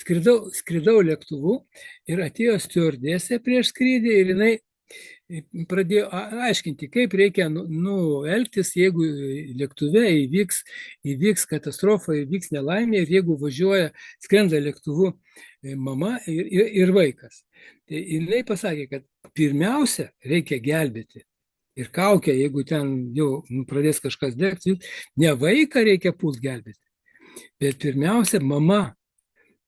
Skridau lėktuvu ir atėjo stiuardesė prieš skrydį ir jinai pradėjo aiškinti, kaip reikia elgtis, jeigu lėktuve įvyks katastrofa, įvyks nelaimė ir jeigu skrenda lėktuvu mama ir vaikas. Tai jinai pasakė, kad pirmiausia reikia gelbėti. Ir kaukę, jeigu ten jau pradės kažkas degti, ne vaiką reikia pult gelbėti, bet pirmiausia mama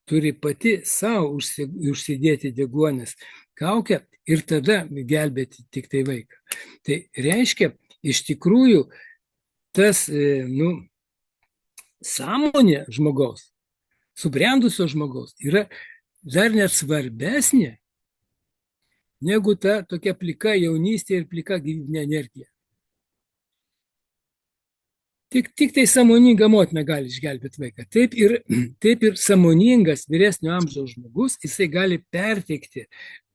turi pati savo užsidėti deguonis kaukę ir tada gelbėti tik tai vaiką. Tai reiškia, iš tikrųjų, tas sąmonė žmogaus, subrendusio žmogaus, yra dar net svarbesnė negu ta tokia plika jaunystė ir plika gyvybinė energija. Tik tai sąmoninga motina gali išgelbėti vaiką. Taip ir sąmoningas vyresnio amžiaus žmogus, jisai gali perteikti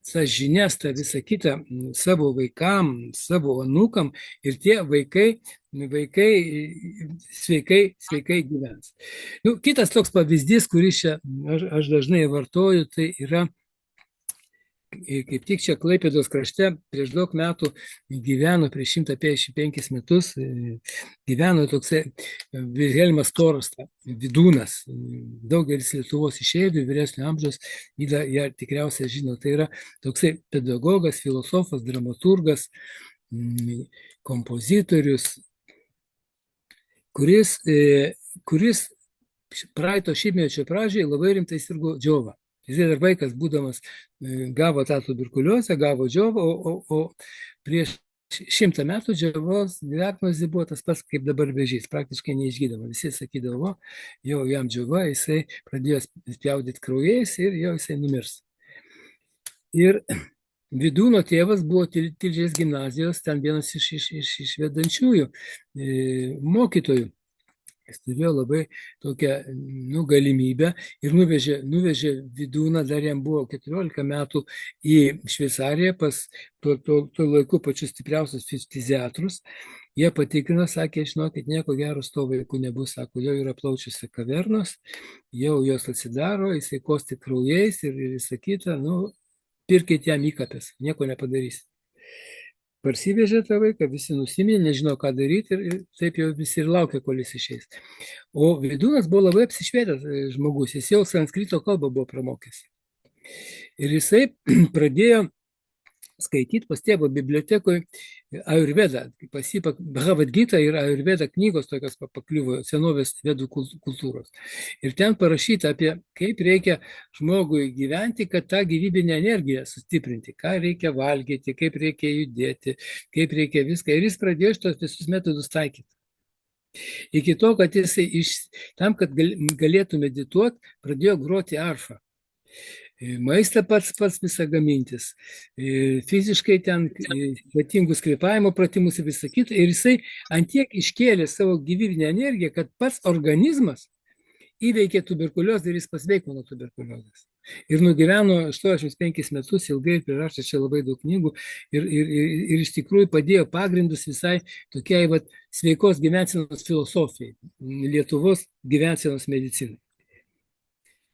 tas žinias, tą visą kitą savo vaikam, savo anūkam ir tie vaikai sveikai gyvens. Kitas toks pavyzdys, kuris čia aš dažnai vartoju, tai yra kaip tik čia Klaipėdos krašte prieš daug metų gyveno, prieš 155 metus, gyveno toksai Vilhelmas Torasta, Vidūnas. Daugelis Lietuvos išeivių vyresnio amžiaus, jie tikriausiai žino, tai yra toksai pedagogas, filosofas, dramaturgas, kompozitorius, kuris praeito šimtmečio pradžioje labai rimtai sirgo džiova. Jis dar vaikas būdamas gavo tą tuberkuliozę, gavo džiovą, o prieš 100 metų džiovos diagnozė buvo tas pats kaip dabar vėžys, praktiškai neišgydoma. Visi sakydavo, jau jam džiova, jisai pradėjo spjaudyti kraujais ir jau jisai numirs. Ir Vidūno tėvas buvo Tilžės gimnazijos, ten vienas iš vedančiųjų mokytojų. Jis turėjo labai tokią galimybę ir nuvežė Vidūną, dar jam buvo 14 metų, į Šveicariją pas tuo laiku pačius stipriausius fiziatrus. Jie patikrino, sakė, žinokit, nieko gero su to vaiku nebus, sako, jau yra plaučiuose kavernos, jau jos atsidaro, jisai kosti kraujais ir visą kitą, pirkit jam įkapės, nieko nepadarys. Parsivežė tą vaiką, visi nusiminė, nežino, ką daryti ir taip jau visi ir laukia, kol jis išeis. O Vidūnas buvo labai apsišvietęs žmogus, jis jau sanskrito kalbą buvo pramokęs. Ir jisai pradėjo skaityti pas tėvo bibliotekoje Ayurveda, pas jį Bhagavad Gita ir Ayurveda knygos tokios pakliuvo senovės vedų kultūros. Ir ten parašyta apie kaip reikia žmogui gyventi, kad tą gyvybinę energiją sustiprinti, ką reikia valgyti, kaip reikia judėti, kaip reikia viską. Ir jis pradėjo šitos visus metodus taikyti. Iki to, kad jisai tam, kad galėtų medituoti, pradėjo groti arfą. Maistą pats visą gamintis, fiziškai ten ypatingus kvėpavimo pratimus ir visą kitą. Ir jisai antiek iškėlė savo gyvybinę energiją, kad pats organizmas įveikė tuberkuliozę ir jis pasveiko nuo tuberkuliozės. Ir nugyveno 85 metus ilgai, prirašė čia labai daug knygų ir iš tikrųjų padėjo pagrindus visai tokiai sveikos gyvensenos filosofijai, Lietuvos gyvensenos medicinai.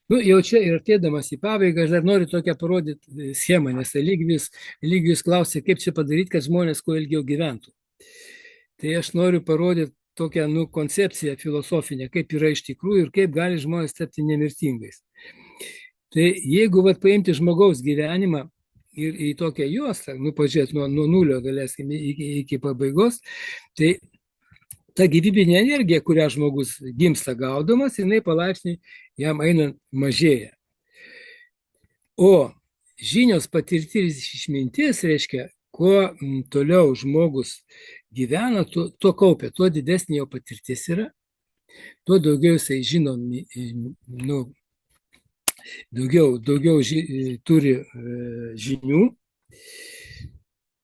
Jau čia ir atėdamas į pabaigą, aš dar noriu tokią parodyti schemą, nes Eligijus klausė, kaip čia padaryti, kad žmonės kuo ilgiau gyventų. Tai aš noriu parodyti tokią koncepciją filosofinę, kaip yra iš tikrųjų ir kaip gali žmonės tapti nemirtingais. Tai jeigu paimti žmogaus gyvenimą ir į tokią juostą, pažiūrėti nuo nulio galėsime iki pabaigos, tai ta gyvybinė energija, kurią žmogus gimsta gaudamas, jinai palaipsniui jam einant mažėja. O žinios, patirtis, išmintis reiškia, kuo toliau žmogus gyvena, tuo kaupia, tuo didesnė jo patirtis yra, tuo daugiau jisai žino, daugiau turi žinių,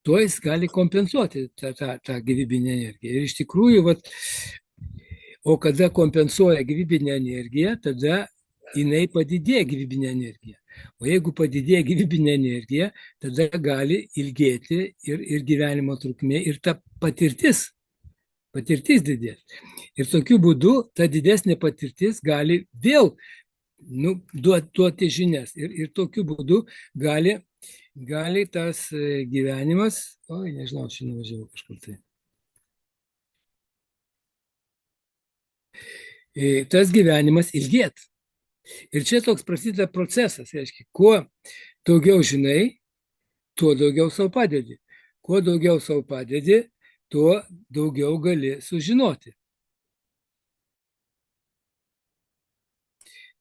tuo jis gali kompensuoti tą gyvybinę energiją. Ir iš tikrųjų, o kada kompensuoja gyvybinę energiją, tada jinai padidėja gyvybinė energija. O jeigu padidėja gyvybinė energija, tada gali ilgėti ir gyvenimo trukmė, ir ta patirtis didės. Ir tokiu būdu ta didesnė patirtis gali vėl duoti žinias. Ir tokiu būdu gali tas gyvenimas, nežinau, čia nuvažiavau kažkur tai. Tas gyvenimas ilgėt. Ir čia toks prasideda procesas, reiškia, kuo daugiau žinai, tuo daugiau savo padedi. Kuo daugiau savo padedi, tuo daugiau gali sužinoti.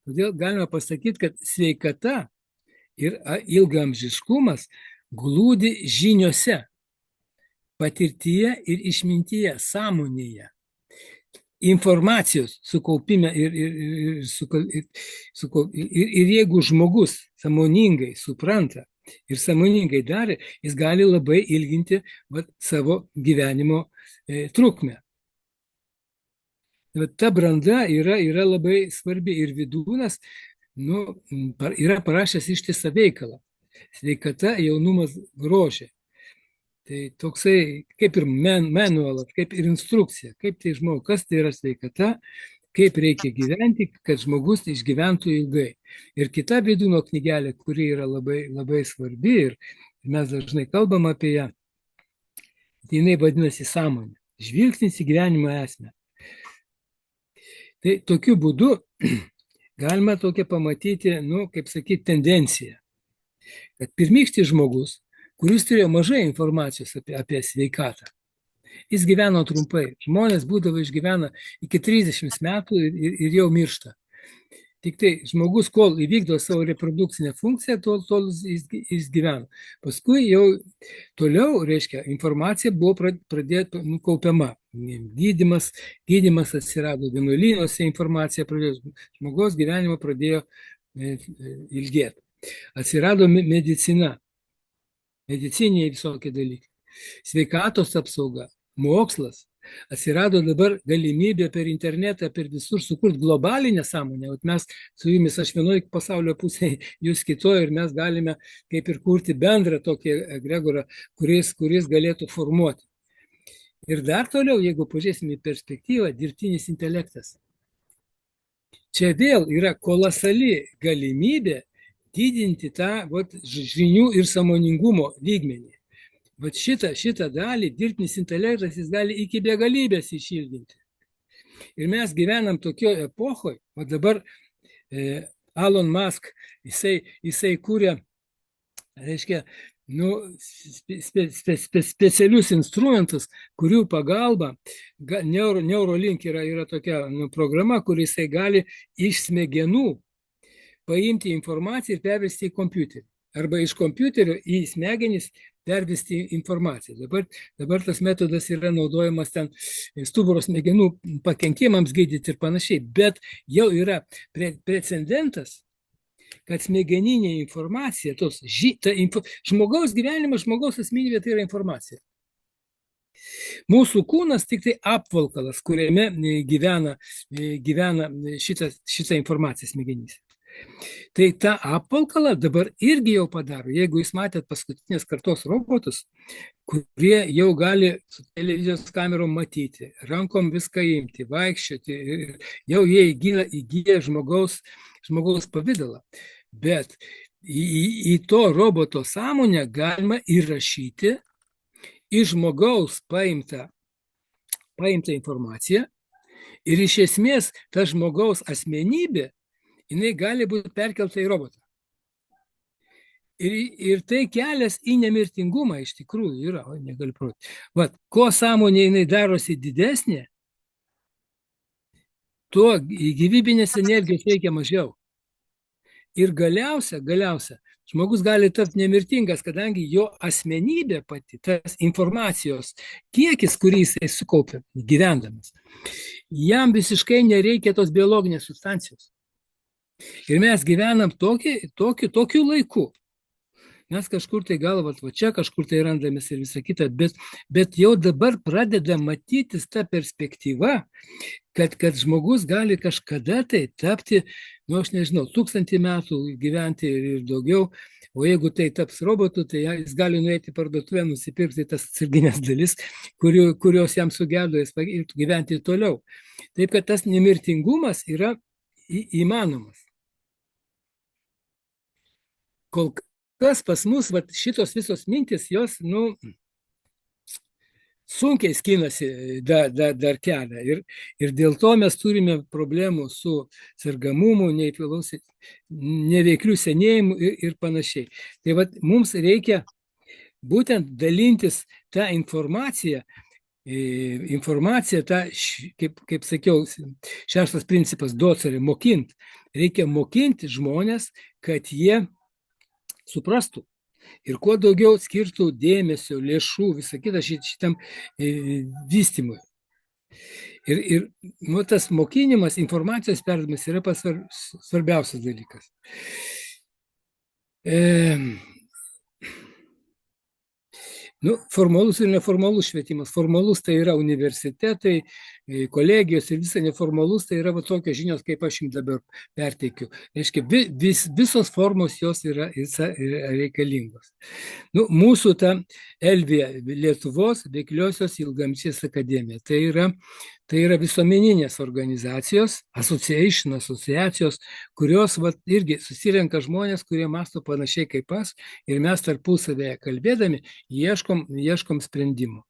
Todėl galima pasakyti, kad sveikata ir ilgaamžiškumas glūdi žiniose, patirtyje ir išmintyje, sąmonėje, informacijos sukaupime ir jeigu žmogus sąmoningai supranta ir sąmoningai darė, jis gali labai ilginti savo gyvenimo trukmę. Ta branda yra labai svarbi ir Vidūnas yra parašęs ištisą veikalą. Sveikata, jaunumas, grožė. Tai toksai kaip ir manualas, kaip ir instrukcija, kaip tai žmogus, kas tai yra sveikata, kaip reikia gyventi, kad žmogus išgyventų ilgai. Ir kita Vidūno knygelė, kuri yra labai, labai svarbi ir mes dažnai kalbam apie ją, tai jinai vadinasi Sąmonė. Žvilgsnis į gyvenimo esmę. Tai tokiu būdu galima tokia pamatyti, kaip sakyti, tendenciją, kad pirmykštis žmogus, kuris turėjo mažai informacijos apie sveikatą, jis gyveno trumpai. Žmonės būdavo išgyvena iki 30 metų ir jau miršta. Tik tai žmogus, kol įvykdo savo reprodukcinę funkciją, tol jis gyvena. Paskui jau toliau, reiškia, informacija buvo pradėta kaupiama. Gydymas atsirado vienuolynuose, informacija pradėjo, žmogaus gyvenimo pradėjo ilgėti. Atsirado medicina, medicininiai visokie dalykai, sveikatos apsauga, mokslas. Atsirado dabar galimybė per internetą, per visur sukurti globalinę sąmonę. Ot mes su jumis, aš vienoje pasaulio pusėje, jūs kitoje, ir mes galime kaip ir kurti bendrą tokį egregorą, kuris galėtų formuoti. Ir dar toliau, jeigu pažiūrėsime į perspektyvą, dirbtinis intelektas. Čia vėl yra kolosali galimybė didinti tą žinių ir sąmoningumo lygmenį. Vat šitą dalį dirbtinis intelektas jis gali iki begalybės išilginti. Ir mes gyvenam tokioje epochoje, o dabar Elon Musk, jisai kūrė, reiškia, specialius instrumentus, kurių pagalba, Neuralink yra tokia programa, kur jisai gali iš smegenų paimti informaciją ir pervesti į kompiuterį. Arba iš kompiuterio į smegenis pervesti informaciją. Dabar tas metodas yra naudojamas ten stuburo smegenų pakenkimams gydyti ir panašiai, bet jau yra precedentas, kad smegeninė informacija, žmogaus gyvenimas, žmogaus asmenybė tai yra informacija. Mūsų kūnas tik tai apvalkalas, kuriame gyvena šitą informaciją smegenyse. Tai tą apvalkalą dabar irgi jau padaro. Jeigu jūs matėt paskutinės kartos robotus, kurie jau gali su televizijos kamerom matyti, rankom viską imti, vaikščioti, jau jie įgyja žmogaus pavidalą. Bet į to roboto sąmonę galima įrašyti iš žmogaus paimtą informaciją ir iš esmės ta žmogaus asmenybė jinai gali būti perkelta į robotą. Ir tai kelias į nemirtingumą iš tikrųjų yra, negaliu proti. Vat, ko sąmonė jinai darosi didesnė, tuo gyvybinės energijos reikia mažiau. Ir galiausia, žmogus gali tapti nemirtingas, kadangi jo asmenybė pati, tas informacijos kiekis, kurį jisai sukaupia gyvendamas, jam visiškai nereikia tos biologinės substancijos. Ir mes gyvenam tokiu laiku. Mes kažkur tai galvat, čia kažkur tai randamės ir visą kitą, bet jau dabar pradeda matytis ta perspektyva, kad žmogus gali kažkada tai tapti, aš nežinau, 1000 metų gyventi ir daugiau, o jeigu tai taps robotu, tai jis gali nueiti parduotuvę, nusipirkti tas atsarginės dalis, kurios jam sugedo, jis gyventi toliau. Taip, kad tas nemirtingumas yra įmanomas. Kol kas pas mus šitos visos mintis, jos sunkiai skinasi dar kelią. Ir dėl to mes turime problemų su sergamumu, neveikliu senėjimu ir panašiai. Tai mums reikia būtent dalintis tą informaciją, kaip sakiau, 6 principas docere, mokint. Reikia mokinti žmonės, kad jie suprastų ir kuo daugiau skirtų dėmesio, lėšų, visą kitą šitam vystymui. Ir tas mokinimas, informacijos perdavimas yra pats svarbiausias dalykas. Formalus ir neformalus švietimas. Formalus tai yra universitetai, kolegijos, ir visa neformalus tai yra tokios žinios, kaip aš jums dabar perteikiu. Reiškia, visos formos jos yra reikalingos. Mūsų ta Elvija, Lietuvos veikliosios ilgamčės akademija, tai yra visuomeninės organizacijos, asociacijos, kurios irgi susirenka žmonės, kurie mąsto panašiai kaip aš, ir mes tarpusavėje kalbėdami ieškom sprendimų.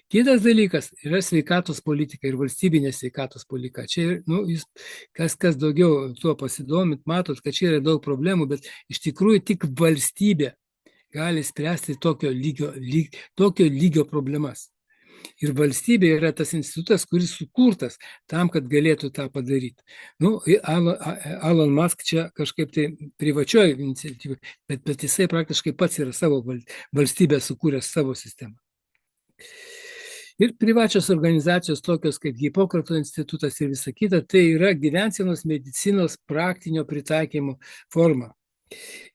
Kitas dalykas yra sveikatos politika ir valstybinė sveikatos politika. Čia, kas daugiau tuo pasidomit, matot, kad čia yra daug problemų, bet iš tikrųjų tik valstybė gali spręsti tokio lygio problemas. Ir valstybė yra tas institutas, kuris sukurtas tam, kad galėtų tą padaryti. Elon Musk čia kažkaip tai privačioji iniciatyva, bet jisai praktiškai pats yra savo valstybę sukūręs savo sistemą. Ir privačios organizacijos tokios kaip Hipokrato institutas ir visa kita, tai yra gyvensenos medicinos praktinio pritaikymo forma.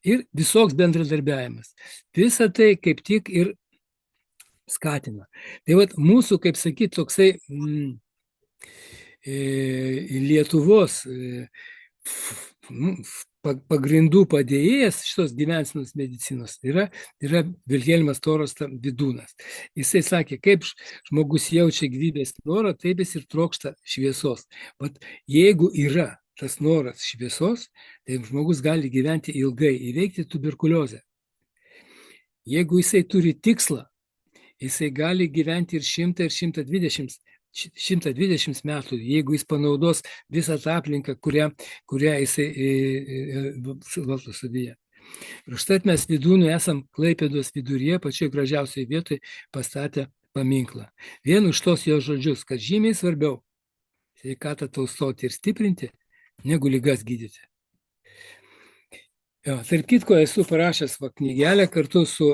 ir visoks bendradarbiavimas. Visą tai kaip tik ir skatina. Tai vat mūsų, kaip sakyti, toksai Lietuvos pagrindų padėjėjas šitos gyvensenos medicinos yra Vilhelmas Toras Vidūnas. Jisai sakė, kaip žmogus jaučia gyvybės norą, taip jis ir trokšta šviesos. Vat jeigu yra tas noras šviesos, tai žmogus gali gyventi ilgai, įveikti tuberkuliozę. Jeigu jisai turi tikslą, jisai gali gyventi ir 100, ir 120 metų, jeigu jis panaudos visą tą aplinką, kurią jisai valdo savyje. Ir užtat mes Vidūnui esam Klaipėdos viduryje, pačioj gražiausiai vietoj pastatę paminklą. Vien už tos jo žodžius, kad žymiai svarbiau sveikatą tausoti ir stiprinti, negu ligas gydyti. Jo, tarp kitko, esu parašęs knygelę kartu su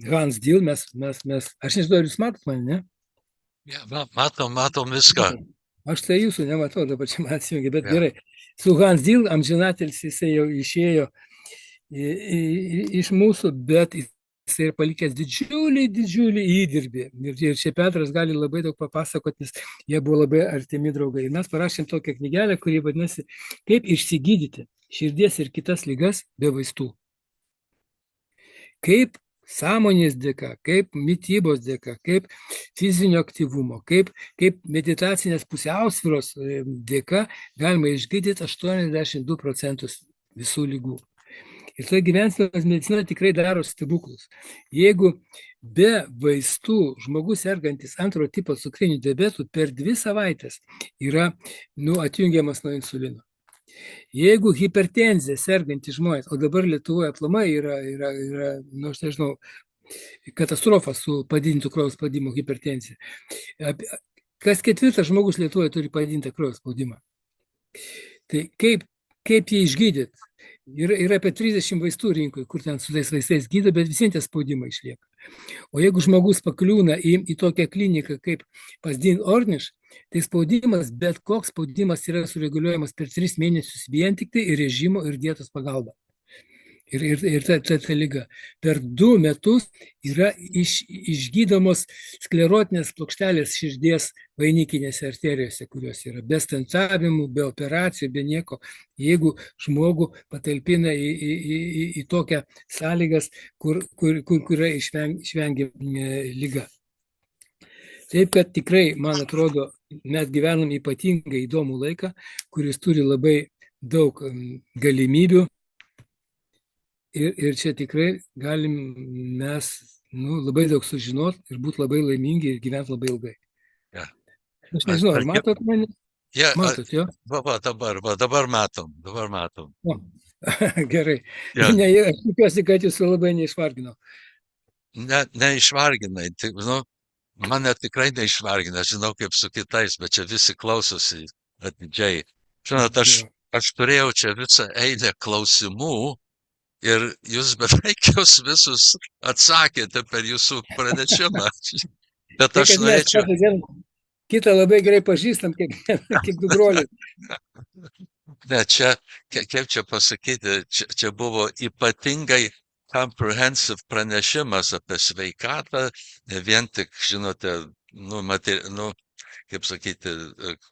Hans Dill, aš nežinau, ar jūs matot mane, ne? Ja, matom viską. Aš tai jūsų nematau, dabar čia man atsijungia, bet gerai. Su Hans Dill, amžinatelis, jisai jau išėjo iš mūsų, bet jisai ir palikęs didžiulį įdirbį. Ir čia Petras gali labai daug papasakoti, nes jie buvo labai artimi draugai. Ir mes parašėm tokią knygelę, kuri vadinasi Kaip išsigydyti širdies ir kitas ligas be vaistų. Kaip sąmonės dėka, kaip mitybos dėka, kaip fizinio aktyvumo, kaip meditacinės pusiausvyros dėka galima išgydyti 82% visų ligų. Ir tai gyvensenos medicina tikrai daro stebuklus. Jeigu be vaistų žmogus sergantis antro tipo cukriniu diabetu per 2 savaitės yra atjungiamas nuo insulino. Jeigu hipertenzija sergantys žmonės, o dabar Lietuvoje aplamai yra aš nežinau, katastrofa su padidintu kraujo spaudimu, hipertenzija. Kas 4 žmogus Lietuvoje turi padidintą kraujo spaudimą. Tai kaip jį išgydyti? Yra apie 30 vaistų rinkoje, kur ten su tais vaistais gydo, bet visiems tie spaudimai išlieka. O jeigu žmogus pakliūna į tokią kliniką kaip pas Dean Ornish, tai spaudimas, bet koks spaudimas yra sureguliuojamas per 3 mėnesius vien tik tai ir režimo ir dietos pagalba. Ir ta liga. Per 2 metus yra išgydomos sklerotinės plokštelės širdies vainikinėse arterijose, kurios yra be stentavimų, be operacijų, be nieko. Jeigu žmogų patalpina į tokią sąlygas, kur yra išvengiama liga. Taip, kad tikrai, man atrodo, mes gyvenam ypatingai įdomų laiką, kuris turi labai daug galimybių. Ir čia tikrai galim mes labai daug sužinoti ir būti labai laimingi ir gyventi labai ilgai. Ja. Aš nežinau, ar matot mane? Ja, matot, jo? Dabar matom. O, gerai. Ja. Aš tikiuosi, kad jūsų labai neišvarginau. Neišvarginai. Mane tikrai neišvargina. Žinau, kaip su kitais, bet čia visi klausosi atidžiai. Žinot, aš turėjau čia visą eilę klausimų, ir jūs beveik jūs visus atsakėte per jūsų pranešimą. Bet aš norėčiau... Kitą labai gerai pažįstam, kaip du broliai. Ne, čia, kaip čia pasakyti, čia buvo ypatingai comprehensive pranešimas apie sveikatą, ne vien tik, žinote, kaip sakyti,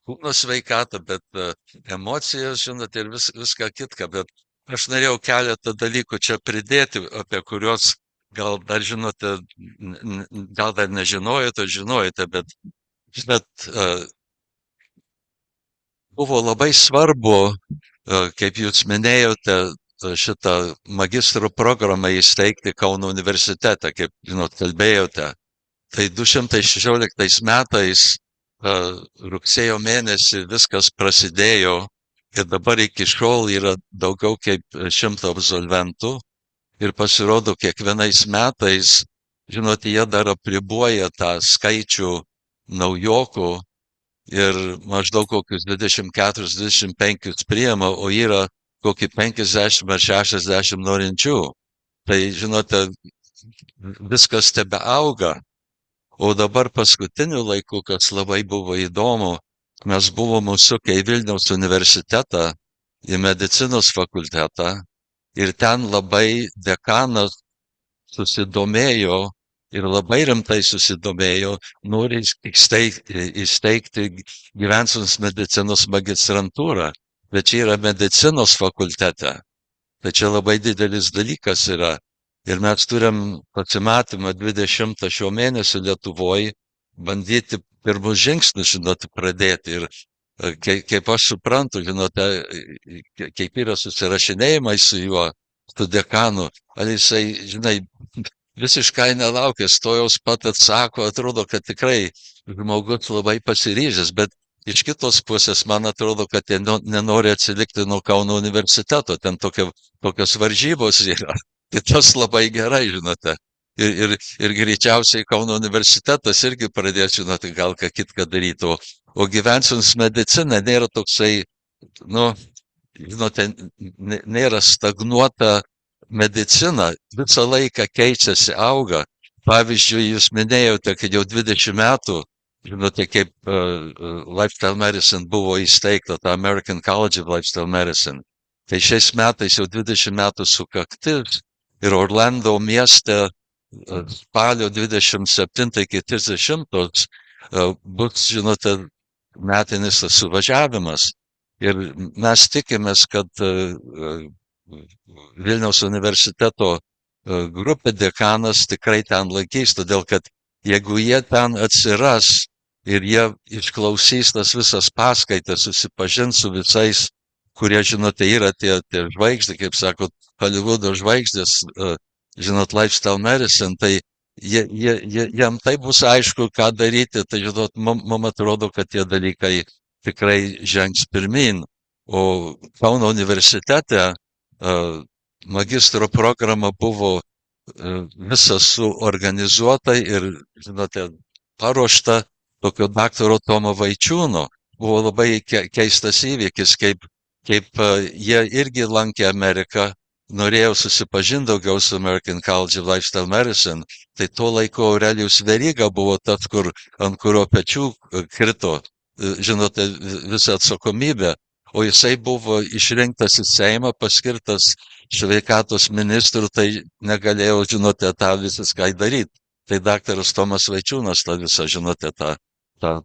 kūno sveikatą, bet emocijas, žinote, ir viską kitką, bet aš norėjau keletą dalykų čia pridėti, apie kuriuos gal dar žinote, gal dar žinojote, bet buvo labai svarbu, kaip jūs minėjote, šitą magistro programą įsteigti Kauno universitete, kaip žinot, kalbėjote. Tai 216 metais rugsėjo mėnesį viskas prasidėjo. Ir dabar iki šiol yra daugiau kaip 100 absolventų ir pasirodo kiekvienais metais, žinot, jie dar apriboja tą skaičių naujokų ir maždaug kokius 24-25 priima, o yra kokį 50 ar 60 norinčių. Tai, žinote, viskas tebeauga. O dabar paskutiniu laiku, kas labai buvo įdomu, mes buvome užsukę į Vilniaus universitetą, į medicinos fakultetą ir ten labai dekanas susidomėjo ir labai rimtai susidomėjo, nori įsteigti gyvensenos medicinos magistrantūrą, bet čia yra medicinos fakultete. Tai čia labai didelis dalykas yra. Ir mes turim pasimatymą 20 šio mėnesio Lietuvoje, bandyti pirmus žingsnius, žinot, pradėti. Ir kaip aš suprantu, žinote, kaip yra susirašinėjimai su juo, su dekanu, ar jisai, žinai, visiškai nelaukė, stojaus pat atsako, atrodo, kad tikrai žmogus labai pasiryžęs, bet iš kitos pusės man atrodo, kad jie nenori atsilikti nuo Kauno universiteto, ten tokios varžybos yra. Tai tas labai gerai, žinote. Ir greičiausiai Kauno universitetas irgi pradės, žinote, gal ką kitką daryti. O gyvensenos medicina nėra toksai, nu, žinote, nėra stagnuota medicina, visą laiką keičiasi, auga. Pavyzdžiui, jūs minėjote, kad jau 20 metų, žinote, kaip Lifestyle Medicine buvo įsteigta, ta American College of Lifestyle Medicine. Tai šiais metais jau 20 metų sukaktis ir Orlando mieste spalio 27 iki 30 bus, žinote, metinis suvažiavimas. Ir mes tikimės, kad Vilniaus universiteto grupė dekanas tikrai ten laikys, todėl kad jeigu jie ten atsiras ir jie išklausys tas visas paskaitas, susipažins su visais, kurie, žinote, yra tie žvaigždė, kaip sakot, Hollywoodo žvaigždės, žinot, Lifestyle Medicine, tai jam tai bus aišku, ką daryti, tai, žinot, man atrodo, kad tie dalykai tikrai žengs pirmin. O Kauno universitete magistro programa buvo visa suorganizuota ir, žinote, paruošta tokio daktaro Tomo Vaičiūno. Buvo labai keistas įvykis, kaip jie irgi lankė Ameriką, norėjo susipažinti daugiau su American College of Lifestyle Medicine, tai tuo laiku Aurelijus Veryga buvo tas, ant kurio pečių krito, žinote, visą atsakomybę. O jisai buvo išrinktas į Seimą, paskirtas sveikatos ministru, tai negalėjo, žinote, tą visiškai daryti. Tai daktaras Tomas Vaičiūnas tą visą, žinote, tą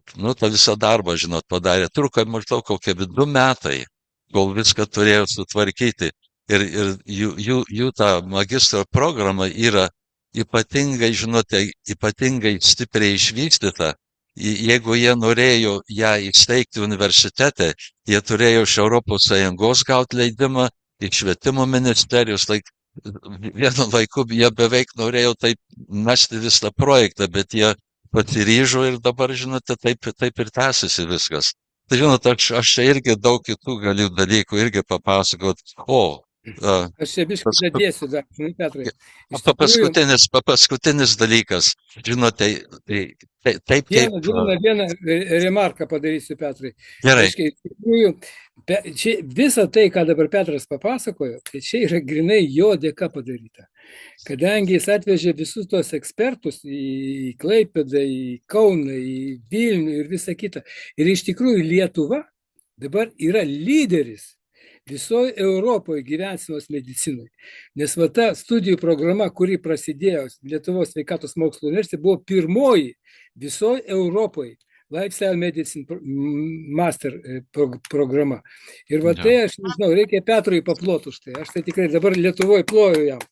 visą darbą, žinot, padarė. Truko maždaug kokie 2 metai, kol viską turėjo sutvarkyti. Ir jų ta magistro programa yra ypatingai, žinote, ypatingai stipriai išvystyta. Jeigu jie norėjo ją įsteigti universitete, jie turėjo iš Europos Sąjungos gauti leidimą, iš švietimo ministerijos, tai vienu laiku jie beveik norėjo taip mesti visą projektą, bet jie pasiryžo ir dabar, žinote, taip ir tęsiasi viskas. Tai, žinot, aš čia irgi daug kitų galiu dalykų irgi papasakot. Aš čia biškai dadėsiu, dar, Petrai. Paskutinis dalykas, žinote, taip kaip... Vieną remarką padarysiu, Petrai. Gerai. Iš tikrųjų, visą tai, ką dabar Petras papasakojo, tai čia yra grinai jo dėka padaryta. Kadangi jis atvežė visus tos ekspertus į Klaipėdą, į Kauną, į Vilnių ir visą kitą. Ir iš tikrųjų Lietuva dabar yra lyderis visoje Europoje gyvensenos medicinai. Nes va ta studijų programa, kuri prasidėjo Lietuvos sveikatos mokslo universitete, buvo pirmoji visoje Europoje Lifestyle Medicine Master programa. Ir va tai, aš nežinau, reikia Petrui paploti už tai. Aš tai tikrai dabar Lietuvoje ploju jam.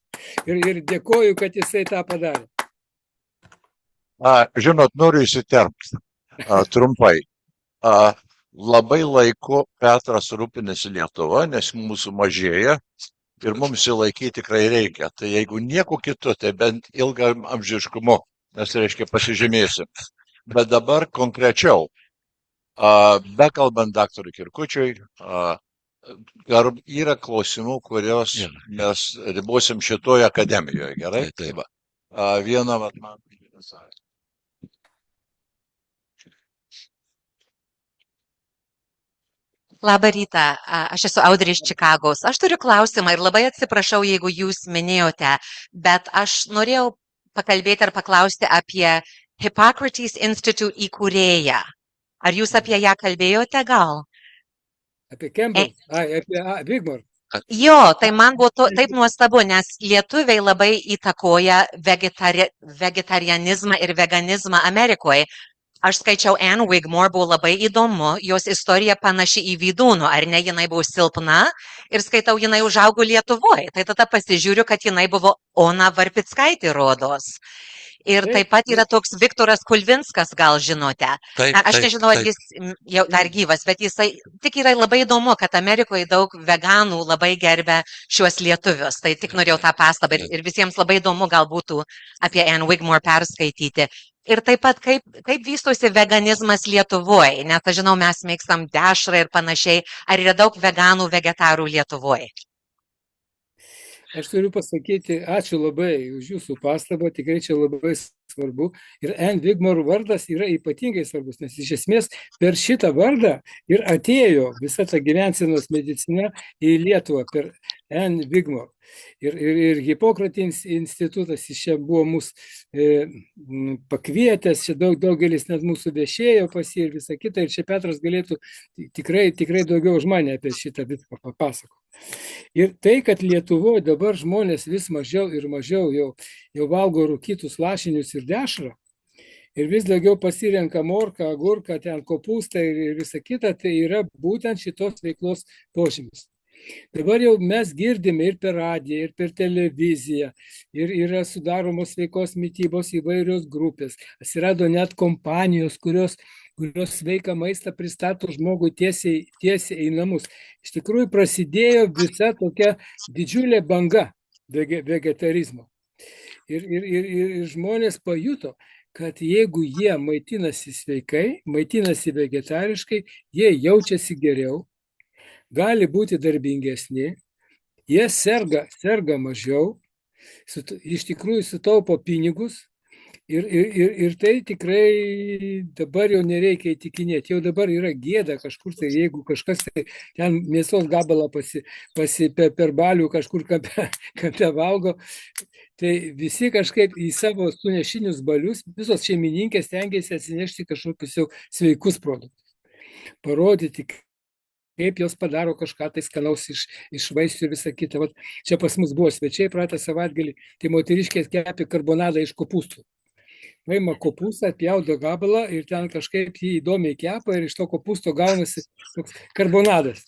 Ir dėkoju, kad jisai tą padarė. Žinot, noriu įsiterpti trumpai. Labai laiku Petras rūpinasi Lietuva, nes mūsų mažėja ir mums įlaikyti tikrai reikia. Tai jeigu nieko kito, tai bent ilgam amžiškumu, mes reiškia pasižymėsim. Bet dabar konkrečiau, bekalbant daktarui Kirkučiui, ar yra klausimų, kurios mes ribosim šitoje akademijoje, gerai? Taip. Vieną, man pasakė. Labą rytą, aš esu Audrė iš Čikagos. Aš turiu klausimą ir labai atsiprašau, jeigu jūs minėjote, bet aš norėjau pakalbėti ar paklausti apie Hippocrates Institute įkūrėją. Ar jūs apie ją kalbėjote gal? Apie Campbell, apie Wigmore. Jo, tai man buvo taip nuostabu, nes lietuviai labai įtakoja vegetarianizmą ir veganizmą Amerikoje. Aš skaičiau Anne Wigmore, buvo labai įdomu, jos istorija panaši į Vydūnų, ar ne, jinai buvo silpna ir skaitau, jinai užaugo Lietuvoje. Tai tada pasižiūriu, kad jinai buvo Ona Varpickaitė rodos. Ir taip pat yra toks Viktoras Kulvinskas, gal žinote. Aš nežinau, ar jis jau dar gyvas, bet jisai tik yra labai įdomu, kad Amerikoje daug veganų labai gerbia šiuos lietuvius. Tai tik norėjau tą pastabą ir visiems labai įdomu gal būtų apie Anne Wigmore perskaityti. Ir taip pat kaip vystosi veganizmas Lietuvoje, nes aš žinau, mes mėgstam dešrą ir panašiai. Ar yra daug veganų, vegetarų Lietuvoje? Aš turiu pasakyti, ačiū labai už jūsų pastabą, tikrai čia labai svarbu. Ir Anne Wigmore vardas yra ypatingai svarbus, nes iš esmės per šitą vardą ir atėjo visa ta gyvensenos medicina į Lietuvą per Anne Wigmore. Ir Hipokratės institutas iš čia buvo mūsų pakvietęs, čia daugelis net mūsų viešėjo pas jį ir visą kitą. Ir čia Petras galėtų tikrai daugiau už mane apie šitą viską papasakoti. Ir tai, kad Lietuvoje dabar žmonės vis mažiau ir mažiau jau valgo rūkytus lašinius ir dešrą, ir vis daugiau pasirenka morką, agurką, ten kopūstą ir visą kitą, tai yra būtent šitos veiklos požymis. Dabar jau mes girdime ir per radiją, ir per televiziją, ir yra sudaromos sveikos mitybos įvairios grupės. Atsirado net kompanijos, kurios sveiką maistą pristato žmogui tiesiai į namus. Iš tikrųjų prasidėjo visa tokia didžiulė banga vegetarizmo. Ir žmonės pajuto, kad jeigu jie maitinasi sveikai, maitinasi vegetariškai, jie jaučiasi geriau, gali būti darbingesni, jie serga mažiau, iš tikrųjų sutaupo pinigus ir tai tikrai dabar jau nereikia įtikinėti. Jau dabar yra gėda kažkur, tai jeigu kažkas tai ten mėsos gabalą per balių kažkur kampe valgo, tai visi kažkaip į savo sunešinius balius, visos šeimininkės stengiasi atsinešti kažkokius jau sveikus produktus. Parodyti, kaip jos padaro kažką tai skanaus iš vaisių ir visą kitą. Vat čia pas mus buvo svečiai praeitą savaitgalį, tai moteriškės kepė karbonadą iš kopūstų. Paima kopūstą, pjaudo gabalą ir ten kažkaip jį įdomiai kepa ir iš to kopūsto gaunasi toks karbonadas.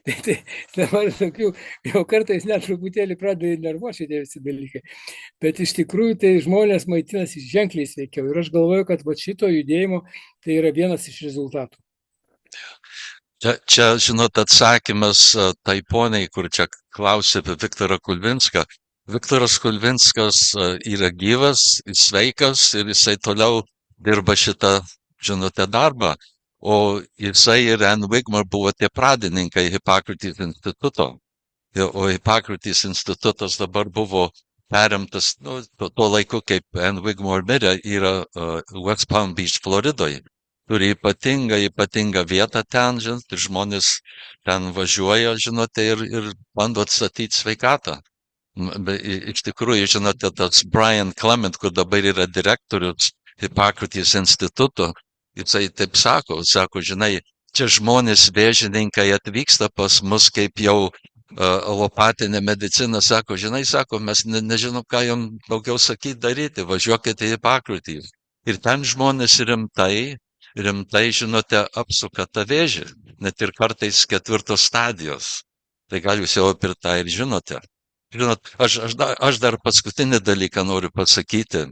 Tai dabar tokių jau kartais net truputėlį pradeda nervuoti šitie visi dalykai. Bet iš tikrųjų tai žmonės maitinasi ženkliai sveikiau. Ir aš galvoju, kad šito judėjimo tai yra vienas iš rezultatų. Čia, žinot, atsakymas tai poniai, kur čia klausė apie Viktorą Kulvinską. Viktoras Kulvinskas yra gyvas, sveikas ir jisai toliau dirba šitą, žinote, darbą. O jisai ir Anne Wigmore buvo tie pradininkai Hipokratės instituto. O Hipokratės institutas dabar buvo perimtas, tuo laiku, kaip Anne Wigmore mirė, yra West Palm Beach, Floridoje. Turi ypatingą vietą ten, žinot, žmonės ten važiuoja, žinote, ir bando atstatyti sveikatą. Iš tikrųjų, žinote, tas Brian Clement, kur dabar yra direktorius Hipokratės instituto, jisai taip sako, žinai, čia žmonės vėžininkai atvyksta pas mus kaip jau alopatinė medicina, žinai, mes nežinom, ką jums daugiau sakyti daryti, važiuokite į Hipokratę. Ir ten žmonės rimtai, žinote, apsuka tą vėžį, net ir kartais 4 stadijos. Tai gal jūs jau apie tą ir žinote. Žinot, aš dar paskutinį dalyką noriu pasakyti.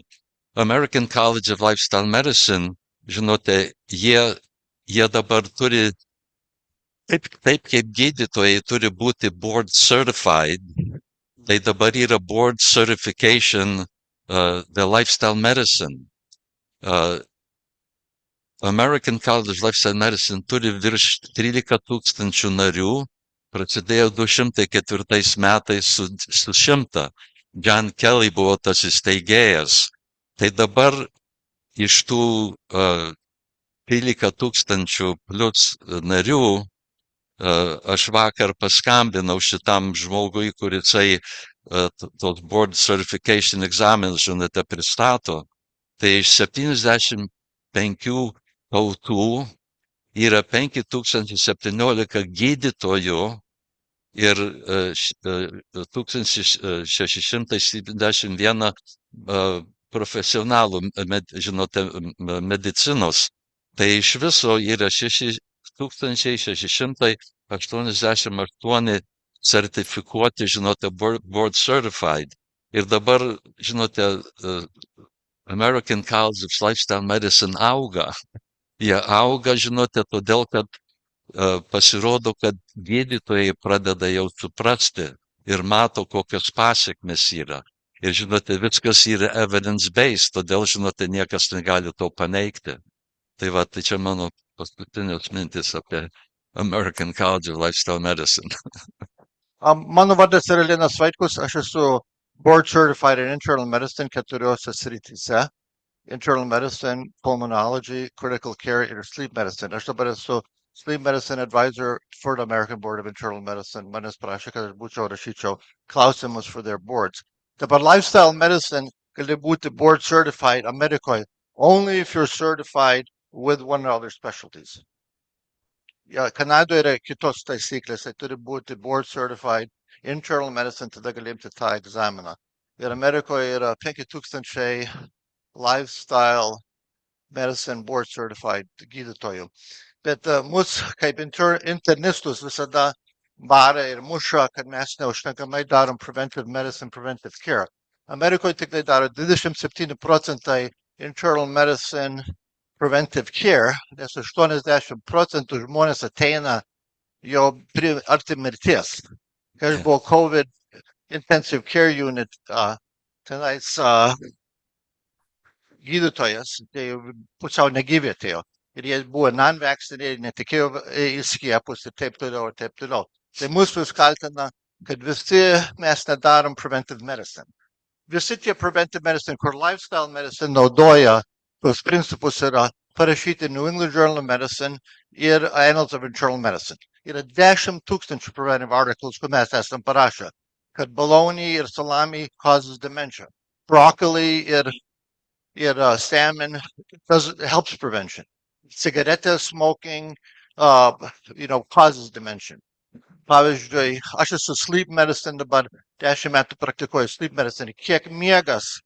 American College of Lifestyle Medicine, žinote, jie dabar turi, taip kaip gydytojai turi būti board certified, tai dabar yra board certification the lifestyle medicine. American College of Lifestyle Medicine turi virš 13 000 narių, prasidėjo 204 metais su 100. John Kelly buvo tas įsteigėjas. Tai dabar iš tų 13 000 plus narių aš vakar paskambinau šitam žmogui, kurisai tos board certification egzaminus, žinote, pristato. Tai iš 75 tautų yra 5017 gydytojų, ir 1671 profesionalų, žinote, medicinos. Tai iš viso yra 6688 sertifikuoti, žinote, board certified. Ir dabar, žinote, American College of Lifestyle Medicine auga. Jie auga, žinote, todėl, kad pasirodo, kad gydytojai pradeda jau suprasti ir mato, kokios pasiekmes yra. Ir, žinote, viskas yra evidence-based, todėl, žinote, niekas negali to paneigti. Tai va, tai čia mano paskutinės mintis apie American College of Lifestyle Medicine. Mano vardas yra Linas Vaitkus, aš esu board certified in internal medicine 4 srityse. Internal medicine, pulmonology, critical care ir sleep medicine. Aš dabar esu sleep medicine advisor for the American Board of Internal Medicine. Manęs prašė, kad aš būčiau rašyčiau klausimus for their boards. Dabar lifestyle medicine gali būti board certified Amerikoje only if you're certified with one of other specialties. Kanadoje yra kitos taisyklės, tai turi būti board certified internal medicine, tada gali imti tą egzaminą. Ir Amerikoje yra 5000 lifestyle medicine board certified gydytojų. Bet mus kaip internistus visada bara ir muša, kad mes neužtenkamai darom preventive medicine, preventive care. Amerikoje tik tai daro 27% internal medicine preventive care, nes 80% žmonės ateina jau arti mirties. Kai aš buvau COVID intensive care unit, tenais gydytojas, tai pusiau negyvi atėjo. Ir jie buvo non-vaccinated, netikėjo į skiepus ir taip toliau, ir taip toliau. Tai mūsų vis kaltina, kad visi mes nedarom preventive medicine. Visi tie preventive medicine, kur lifestyle medicine naudoja, tos principus yra parašyti New England Journal of Medicine ir Annals of Internal Medicine. Yra 10,000 preventive articles, kur mes esam parašę, kad bologna ir salami causes dementia. Broccoli ir salmon helps prevention. Cigarettes, smoking, causes dementia. Pavyzdžiui, aš esu sleep medicine dabar 10 metų praktikuoju sleep medicine. Kiek miegas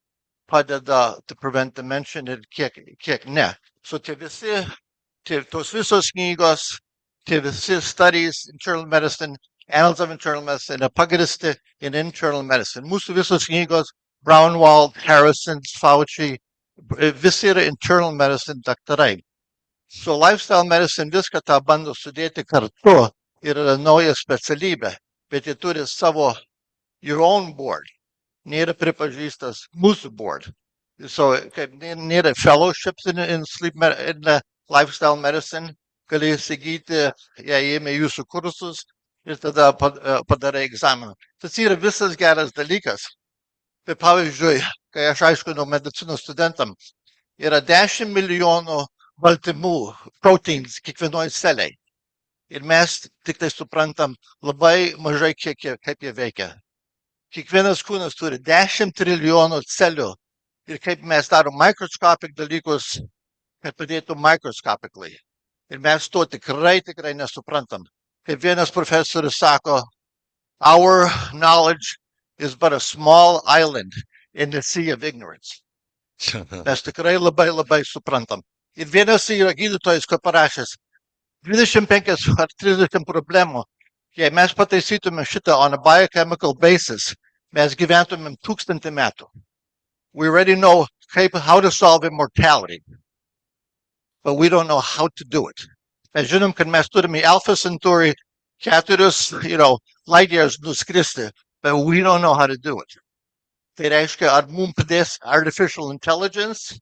padeda to prevent dementia ir kiek ne. So tos visos knygos, tie visi studies, internal medicine, Annals of Internal Medicine, pagristi in internal medicine. Mūsų visos knygos, Brownwald, Harrison, Fauci, visi yra internal medicine daktarai. So lifestyle medicine viską tą bando sudėti kartu ir yra nauja specialybė, bet jie turi savo your own board. Nėra pripažįstas mūsų board. So kaip nėra fellowships in lifestyle medicine, gali įsigyti, jei ėmė jūsų kursus ir tada padarai egzaminą. Tas yra visas geras dalykas. Tai pavyzdžiui, kai aš aiškinu medicinos studentam, yra 10 milijonų baltymų, proteins kiekvienoje celiai. Ir mes tik tai suprantam labai mažai, kaip jie veikia. Kiekvienas kūnas turi 10 trilijonų celių. Ir kaip mes darom microscopic dalykus, kad padėtų microscopically. Ir mes to tikrai nesuprantam. Kaip vienas profesorius sako, our knowledge is but a small island in the sea of ignorance. Mes tikrai labai suprantam. Ir vienas yra gydytojas, ko parašęs 25 ar 30 problemų. Jei mes pataisytume šitą on a biochemical basis, mes gyventumėm 1000 metų. We already know how to solve immortality, but we don't know how to do it. Mes žinom, kad mes turime Alpha Centauri 4 light years nuskristi, but we don't know how to do it. Tai reiškia, ar mums padės artificial intelligence,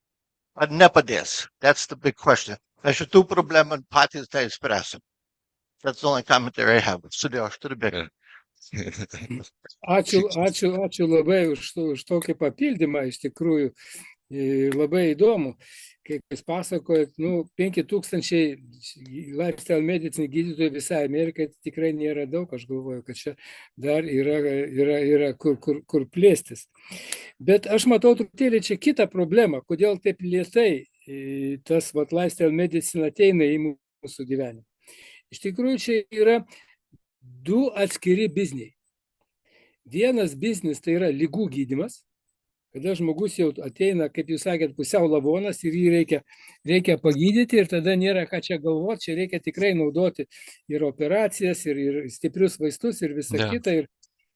ar nepadės. That's the big question. Mes šitų problemų patys tai spręsim. That's the only commentary I have. Sudėjau, aš turiu bėgti. Ačiū labai už tokį papildymą, iš tikrųjų labai įdomu. Kaip jūs pasakojat, 5000 lifestyle medicine gydytojų visai Amerikai tikrai nėra daug, aš galvoju, kad čia dar yra kur plėstis. Bet aš matau truputėlį čia kitą problemą, kodėl taip lėtai tas lifestyle medicine ateina į mūsų gyvenimą. Iš tikrųjų, čia yra du atskiri bizniai. Vienas biznis tai yra lygų gydymas, kada žmogus jau ateina, kaip jūs sakėt, pusiau lavonas ir jį reikia pagydyti ir tada nėra ką čia galvoti, čia reikia tikrai naudoti ir operacijas, ir stiprius vaistus, ir visą kitą,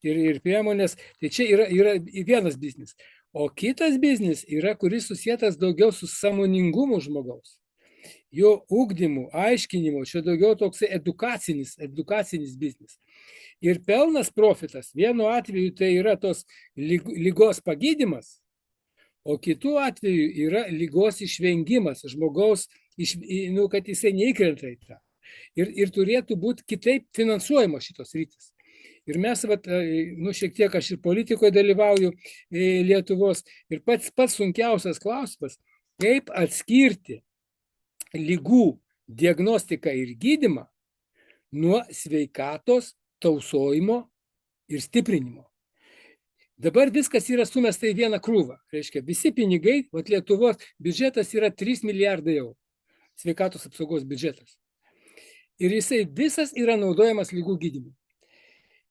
ir priemonės. Tai čia yra vienas biznis. O kitas biznis yra, kuris susietas daugiau su sąmoningumu žmogaus. Jo ugdymu, aiškinimu, čia daugiau toks edukacinis biznis. Ir pelnas profitas, vienu atveju tai yra tos lygos pagydymas, o kitu atveju yra lygos išvengimas žmogaus, kad jisai neįkrenta į tą. Ir turėtų būti kitaip finansuojama šitos rytis. Ir mes, šiek tiek aš ir politikoje dalyvauju Lietuvos, ir pats sunkiausias klausimas, kaip atskirti lygų diagnostiką ir gydymą nuo sveikatos tausojimo ir stiprinimo. Dabar viskas yra sumesta į vieną krūvą. Reiškia, visi pinigai, Lietuvos biudžetas yra 3 milijardai eurų. Sveikatos apsaugos biudžetas. Ir jisai visas yra naudojamas lygų gydymui.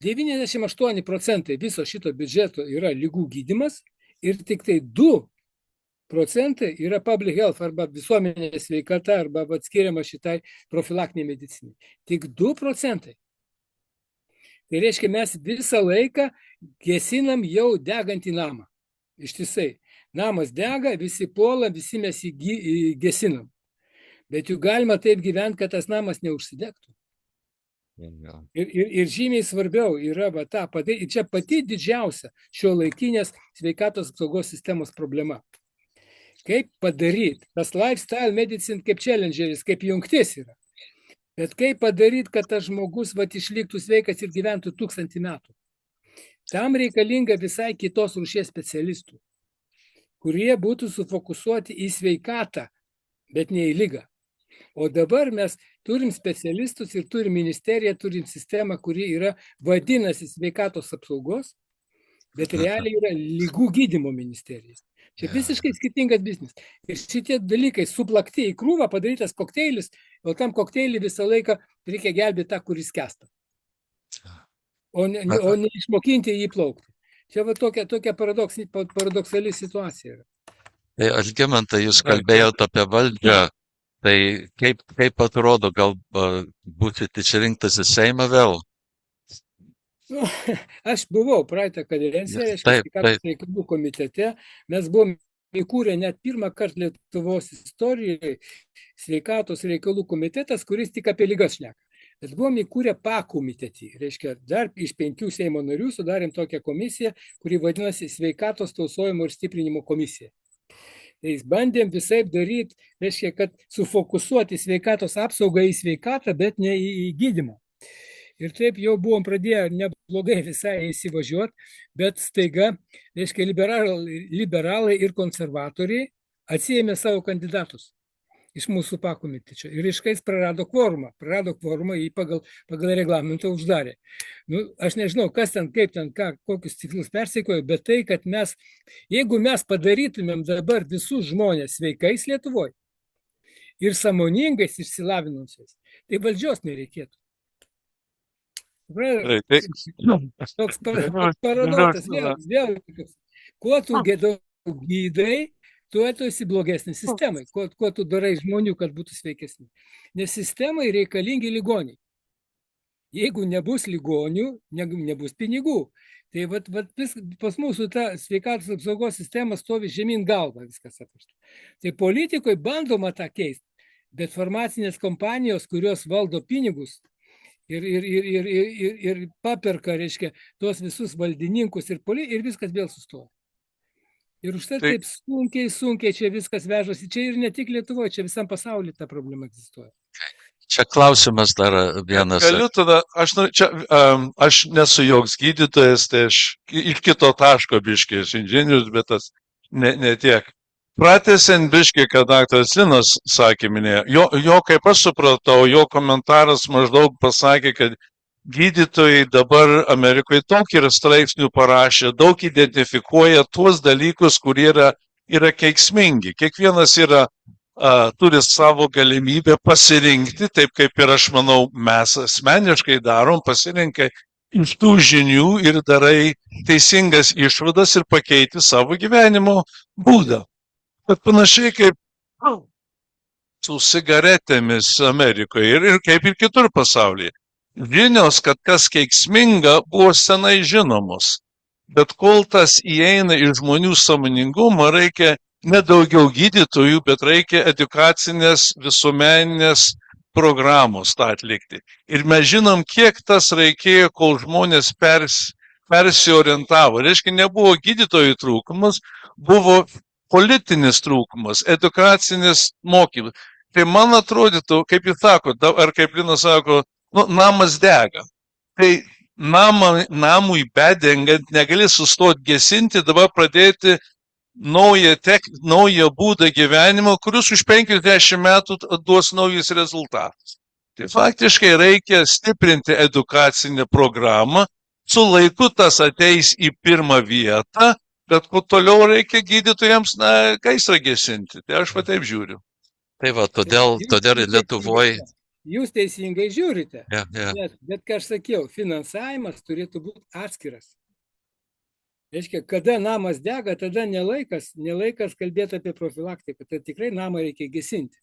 98% viso šito biudžeto yra lygų gydymas ir tik tai 2% yra public health arba visuomenės sveikata arba skiriama šitai profilaktiniai medicinai. Tik 2%. Tai reiškia, mes visą laiką gesinam jau degantį namą. Ištisai. Namas dega, visi puola, visi mes jį gesinam. Bet juk galima taip gyventi, kad tas namas neužsidegtų. Ir žymiai svarbiau yra tą padaryti. Ir čia pati didžiausia šiuolaikinės sveikatos apsaugos sistemos problema. Kaip padaryti? Tas lifestyle medicine kaip challengeris, kaip jungtis yra. Bet kaip padaryti, kad tas žmogus išliktų sveikas ir gyventų 1000 metų? Tam reikalinga visai kitos rūšies specialistų, kurie būtų sufokusuoti į sveikatą, bet ne į ligą. O dabar mes turim specialistus ir turim ministeriją, turim sistemą, kuri yra vadinasi sveikatos apsaugos, bet realiai yra lygų gydymo ministerija. Čia visiškai skirtingas biznis. Ir šitie dalykai suplakti į krūvą, padarytas kokteilis, o tam kokteilį visą laiką reikia gelbėti tą, kuris skęsta. O ne išmokinti jį plaukti. Čia tokia paradoksali situacija yra. Tai Algimantai, jūs kalbėjote apie valdžią, tai kaip atrodo, gal būsite išrinktas į Seimą vėl? Aš buvau praeitą kadenciją, sveikatos reikalų komitete, mes buvome įkūrę net pirmą kartą Lietuvos istorijoje sveikatos reikalų komitetas, kuris tik apie ligas šneka. Bet buvom įkūrę pakomitetį, reiškia, dar iš 5 Seimo narių sudarėm tokią komisiją, kuri vadinasi sveikatos tausojimo ir stiprinimo komisija. Tai bandėm visai daryti, reiškia, kad sufokusuoti sveikatos apsaugą į sveikatą, bet ne į gydymą. Ir taip jau buvom pradėję neblogai visai įsivažiuoti, bet staiga, reiškia, liberalai ir konservatoriai atsiėmė savo kandidatus iš mūsų pakomitečio. Ir iškais prarado kvorumą. Jį pagal reglamentą uždarė. Aš nežinau, kas ten, kaip ten, kokius tikslus persiekojo, bet tai, kad jeigu mes padarytumėm dabar visus žmonės sveikais Lietuvoje ir sąmoningais išsilavinusiais, tai valdžios nereikėtų. Toks paradoksas vėl. Kuo tu gydai, tuo tu esi blogesnis sistemai. Kuo tu darai žmonių, kad būtų sveikesni. Nes sistemai reikalingi ligoniai. Jeigu nebus ligonių, nebus pinigų. Tai pas mūsų ta sveikatos apsaugos sistema stovi žemyn galva viskas apašta. Tai politikoje bandoma tą keisti, bet farmacinės kompanijos, kurios valdo pinigus, ir paperka, reiškia, tuos visus valdininkus ir viskas vėl sustoja. Ir už tai taip sunkiai čia viskas vežasi. Čia ir ne tik Lietuvoje, čia visam pasaulyje ta problema egzistuoja. Čia klausimas dar vienas. Galiu tada, aš nesu joks gydytojas, tai aš iš kito taško biškai, aš inžinierius, bet tas ne tiek. Pratęsiant biškai, kad daktaras Linas sakė, minėjo, jo, kaip aš supratau, jo komentaras maždaug pasakė, kad gydytojai dabar Amerikoje daug yra straipsnių parašę, daug identifikuoja tuos dalykus, kurie yra keiksmingi. Kiekvienas yra turi savo galimybę pasirinkti, taip kaip ir aš manau mes asmeniškai darom, pasirinkai iš tų žinių ir darai teisingas išvadas ir pakeiti savo gyvenimo būdą. Bet panašiai kaip su cigaretėmis Amerikoje ir kaip ir kitur pasaulyje. Žinios, kad kas keiksminga, buvo senai žinomos. Bet kol tas įeina į žmonių sąmoningumą, reikia ne daugiau gydytojų, bet reikia edukacinės visuomeninės programos tą atlikti. Ir mes žinom, kiek tas reikėjo, kol žmonės persiorientavo. Reiškia, nebuvo gydytojų trūkumas, buvo politinis trūkumas, edukacinis mokymas. Tai man atrodytų, kaip jūs sako, ar kaip Linas sako, namas dega. Tai namui bedengant negali sustoti gesinti, dabar pradėti naują būdą gyvenimo, kuris už 50 metų duos naujus rezultatus. Tai faktiškai reikia stiprinti edukacinę programą, su laiku tas ateis į pirmą vietą, bet kuo toliau reikia gydytojams gaisrą gesinti. Tai aš va taip žiūriu. Tai va, todėl ir Lietuvoje. Jūs teisingai žiūrite, Yeah. bet ką aš sakiau, finansavimas turėtų būti atskiras. Reiškia, kada namas dega, tada nelaikas kalbėti apie profilaktiką, tai tikrai namą reikia gesinti.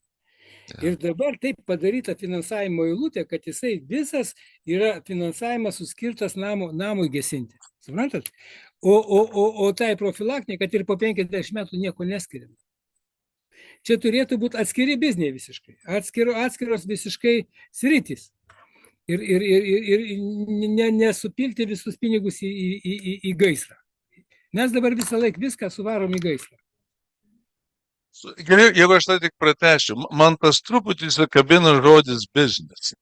Ir dabar taip padaryta finansavimo eilutė, kad jisai visas yra finansavimas suskirtas namui gesinti. Suprantat? O tai profilaktinė, kad ir po 50 metų nieko neskiriama. Čia turėtų būti atskiri bizniai visiškai, atskiros visiškai sritys. Ir nesupilti visus pinigus į gaisrą. Mes dabar visą laiką viską suvarom į gaisrą. Gerai, jeigu aš tai tik pratęšiu, man tas truputį įsikabina žodis biznis.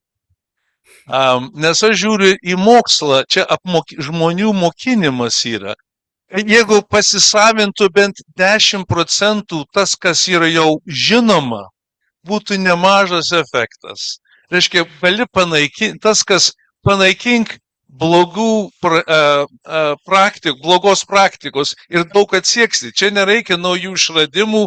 Nes aš žiūriu į mokslą, čia žmonių mokinimas yra. Jeigu pasisavintų bent 10% tas, kas yra jau žinoma, būtų nemažas efektas. Reiškia, gali panaikinti, tas, kas panaikink blogos praktikos ir daug atsieksi. Čia nereikia naujų išradimų,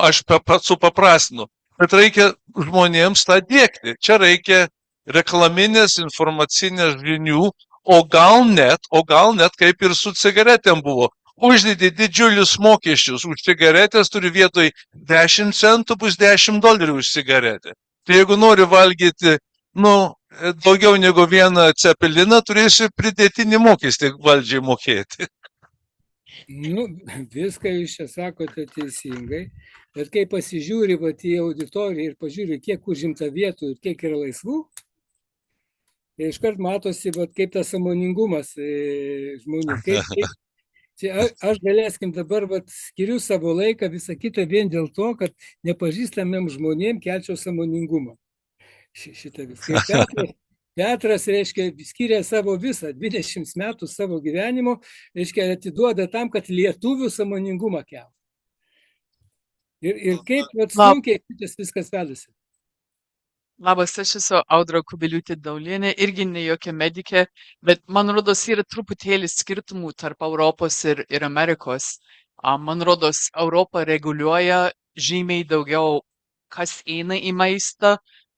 aš supaprastinu, bet reikia žmonėms tą dėkti. Čia reikia reklaminės, informacinės žinių, o gal net kaip ir su cigaretėm buvo. Uždėdi didžiulius mokesčius už cigaretės, turi vietoj 10 centų bus $10 už cigaretę. Tai jeigu nori valgyti, daugiau negu vieną cepeliną, turėsi pridėtinį mokestį valdžiai mokėti. Viską jūs čia sakote teisingai, bet kai pasižiūri į auditoriją ir pažiūri, kiek užimta vietų ir kiek yra laisvų, tai iškart matosi, kaip tas sąmoningumas žmonių. Aš galėskim dabar skiriu savo laiką visą kitą vien dėl to, kad nepažįstamiem žmonėm kelčiau sąmoningumą. Šitą viską. Petras, reiškia, skiria savo visą 20 metų savo gyvenimo, reiškia, atiduoda tam, kad lietuvių sąmoningumą keltų. Ir kaip sunkiai šitas viskas vedasi. Labas, aš esu Audra Kubiliūtė Daulienė, irgi ne jokia medikė, bet man rodos yra truputėlį skirtumų tarp Europos ir Amerikos. Man rodos, Europa reguliuoja žymiai daugiau, kas eina į maistą.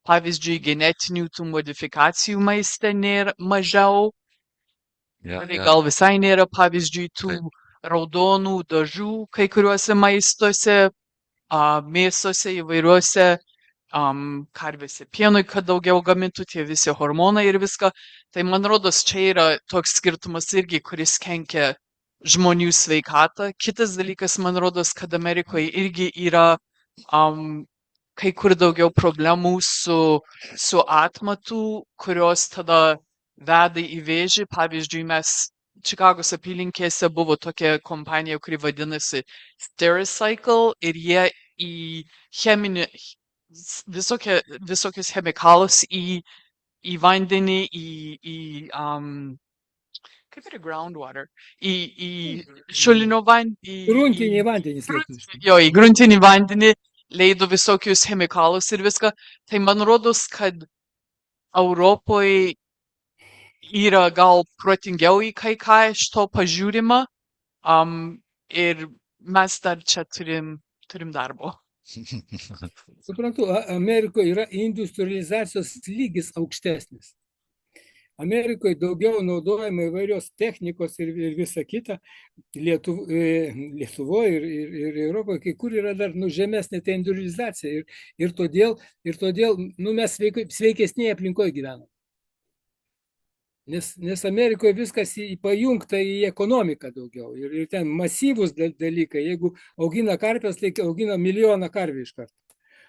Pavyzdžiui, genetinių tų modifikacijų maiste nėra mažiau. Gal visai nėra, pavyzdžiui, tų raudonų dažų kai kuriuose maistuose, mėsose įvairiuose. Karvėse pienui, kad daugiau gamintų tie visi hormonai ir viską. Tai man rodos, čia yra toks skirtumas irgi, kuris kenkia žmonių sveikatą. Kitas dalykas, man rodos, kad Amerikoje irgi yra kai kur daugiau problemų su atmatu, kurios tada veda į vėžį. Pavyzdžiui, mes Čikagos apylinkėse buvo tokia kompanija, kuri vadinasi Stericycle ir jie į visokius chemikalus į vandenį, kaip yra groundwater, į šulinio vandenį. Gruntinį vandenį. Į gruntinį vandenį leido visokius chemikalus ir viską. Tai man rodos, kad Europoje yra gal protingiau į kai ką iš to pažiūrima ir mes dar čia turim darbo. Suprantu, Amerikoje yra industrializacijos lygis aukštesnis. Amerikoje daugiau naudojama įvairios technikos ir visa kita. Lietuvoje ir Europoje kai kur yra dar žemesnė ta industrializacija. Ir todėl mes sveikesnėje aplinkoje gyvename. Nes Amerikoje viskas pajungta į ekonomiką daugiau. Ir ten masyvūs dalykai. Jeigu augina karpės, tai augina milijoną karvių iš karto.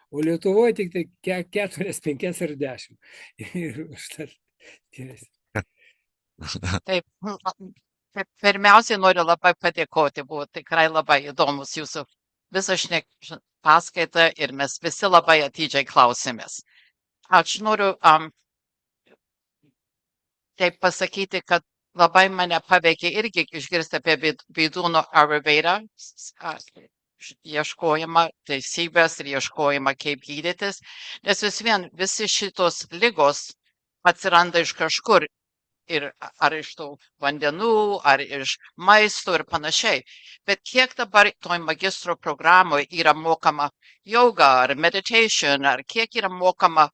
O Lietuvoje tik tai 4, 5 ar 10. Ir užtat skiriasi. Taip. Pirmiausiai noriu labai padėkoti. Buvo tikrai labai įdomus jūsų visą paskaitą ir mes visi labai atidžiai klausėmės. Aš noriu taip pasakyti, kad labai mane paveikė irgi išgirsti apie Vydūno Ayurvedą, ieškojimą teisybės ir ieškojimą, kaip gydytis, nes vis vien visi šitos ligos atsiranda iš kažkur, ir ar iš tų vandenų, ar iš maisto ir panašiai. Bet kiek dabar toj magistro programoje yra mokama yoga ar meditation, ar kiek yra mokama,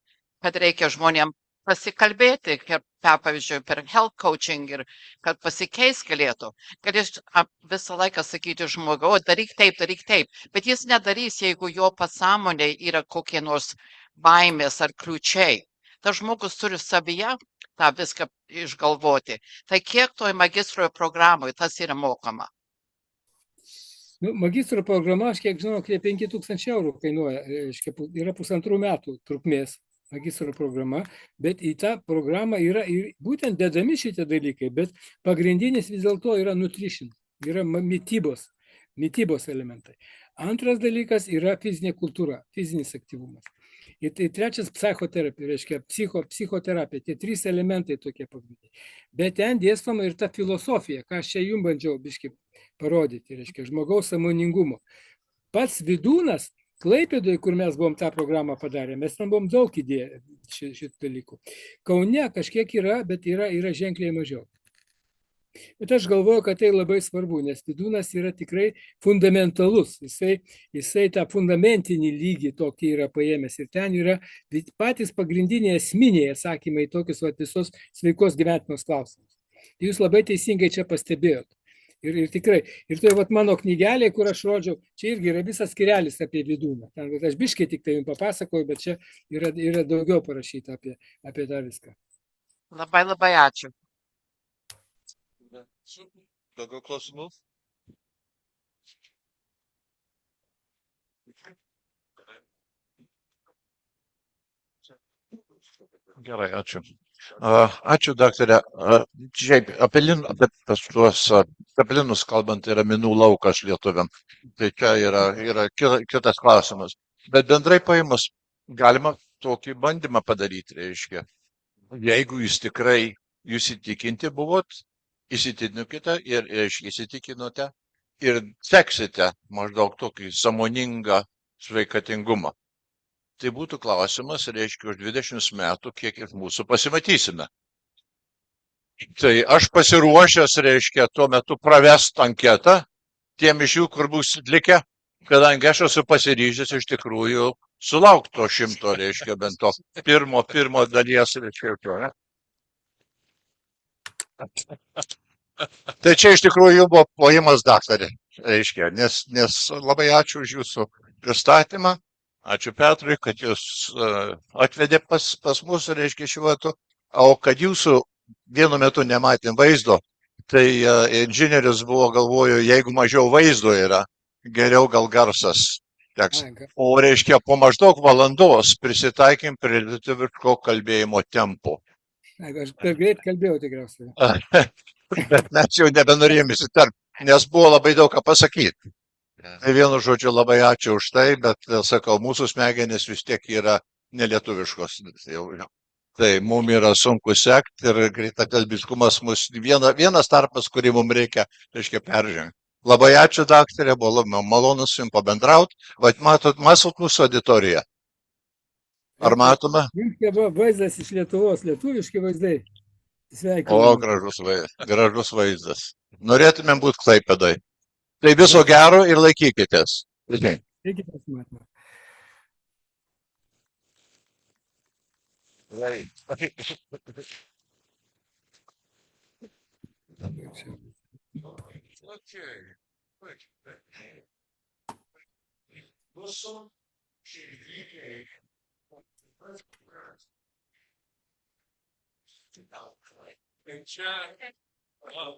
kad reikia žmonėms pasikalbėti, pavyzdžiui, per health coaching ir kad pasikeis galėtų. Galės visą laiką sakyti žmogui, daryk taip, bet jis nedarys, jeigu jo pasąmonėje yra kokie nors baimės ar kliūčiai. Tas žmogus turi savyje tą viską išgalvoti. Tai kiek toj magistro programoje tas yra mokama? Magistro programa, aš kiek žinau, 5,000 eurų kainuoja, yra 1,5 metų trukmės magistro programa, bet į tą programą yra būtent dedami šitie dalykai, bet pagrindinis vis dėlto yra nutrition, yra mitybos elementai. Antras dalykas yra fizinė kultūra, fizinis aktyvumas. Ir tai trečias psichoterapija, reiškia psichoterapija, tie 3 elementai tokie pagrindiniai. Bet ten dėstoma ir ta filosofija, ką aš čia jums bandžiau biškai parodyti, reiškia žmogaus sąmoningumo. Pats Vydūnas, Klaipėdoje, kur mes buvom tą programą padarę, mes tam buvom daug įdėję šitų dalykų. Kaune kažkiek yra, bet yra ženkliai mažiau. Bet aš galvoju, kad tai labai svarbu, nes Vydūnas yra tikrai fundamentalus. Jisai tą fundamentinį lygį tokį yra paėmęs. Ir ten yra patys pagrindiniai esminiai atsakymai tokius visos sveikos gyventinos klausimus. Jūs labai teisingai čia pastebėjot. Ir tikrai. Ir tai mano knygelė, kur aš rodžiau, čia irgi yra visas skirelis apie Vydūną. Aš biškai tik tai jums papasakoju, bet čia yra daugiau parašyta apie tą viską. Labai ačiū. Daugiau klausimų? Gerai, ačiū. Ačiū, daktarė. Šiaip, apie tuos cepelinus kalbant, yra minų laukas lietuviam. Tai čia yra kitas klausimas. Bet bendrai paėmus, galima tokį bandymą padaryti, reiškia. Jeigu jūs tikrai įtikinti buvot, įsitikinkite ir įsitikinote ir seksite maždaug tokį sąmoningą sveikatingumą. Tai būtų klausimas, reiškia, už 20 metų, kiek iš mūsų pasimatysime. Tai aš pasiruošęs, reiškia, tuo metu pravest anketą, tiem iš jų, kur bus likę, kadangi aš esu pasiryžęs iš tikrųjų sulaukti to 100, reiškia, bent to pirmo dalies, reiškia, to, ne? Tai čia iš tikrųjų buvo plojimas, daktarė, reiškia, nes labai ačiū už jūsų pristatymą. Ačiū Petrui, kad jūs atvedė pas mus, reiškia, šiuo metu. O kad jūsų vienu metu nematėm vaizdo, tai inžinierius buvo, galvoju, jeigu mažiau vaizdo yra, geriau gal garsas teks. O reiškia, po maždaug valandos prisitaikėm prie lietuviško kalbėjimo tempo. Aš per greit kalbėjau tikriausiai. Bet mes jau nebenorėjom įsiterpti, nes buvo labai daug ką pasakyti. Tai vienu žodžiu labai ačiū už tai, bet sakau, mūsų smegenys vis tiek yra nelietuviškos. Tai mums yra sunku sekti ir greitakalbiškumas mus vienas tarpas, kurį mums reikia peržengti. Labai ačiū, daktarė, buvo malonu su jums pabendrauti. Vat matot mūsų auditoriją. Ar matome? Jums buvo vaizdas iš Lietuvos, lietuviški vaizdai. O, gražus vaizdas. Norėtumėm būti Klaipėdoj. Tai viso gero ir laikykitės. Sveikitės, matome. Right. Okay. Listen, she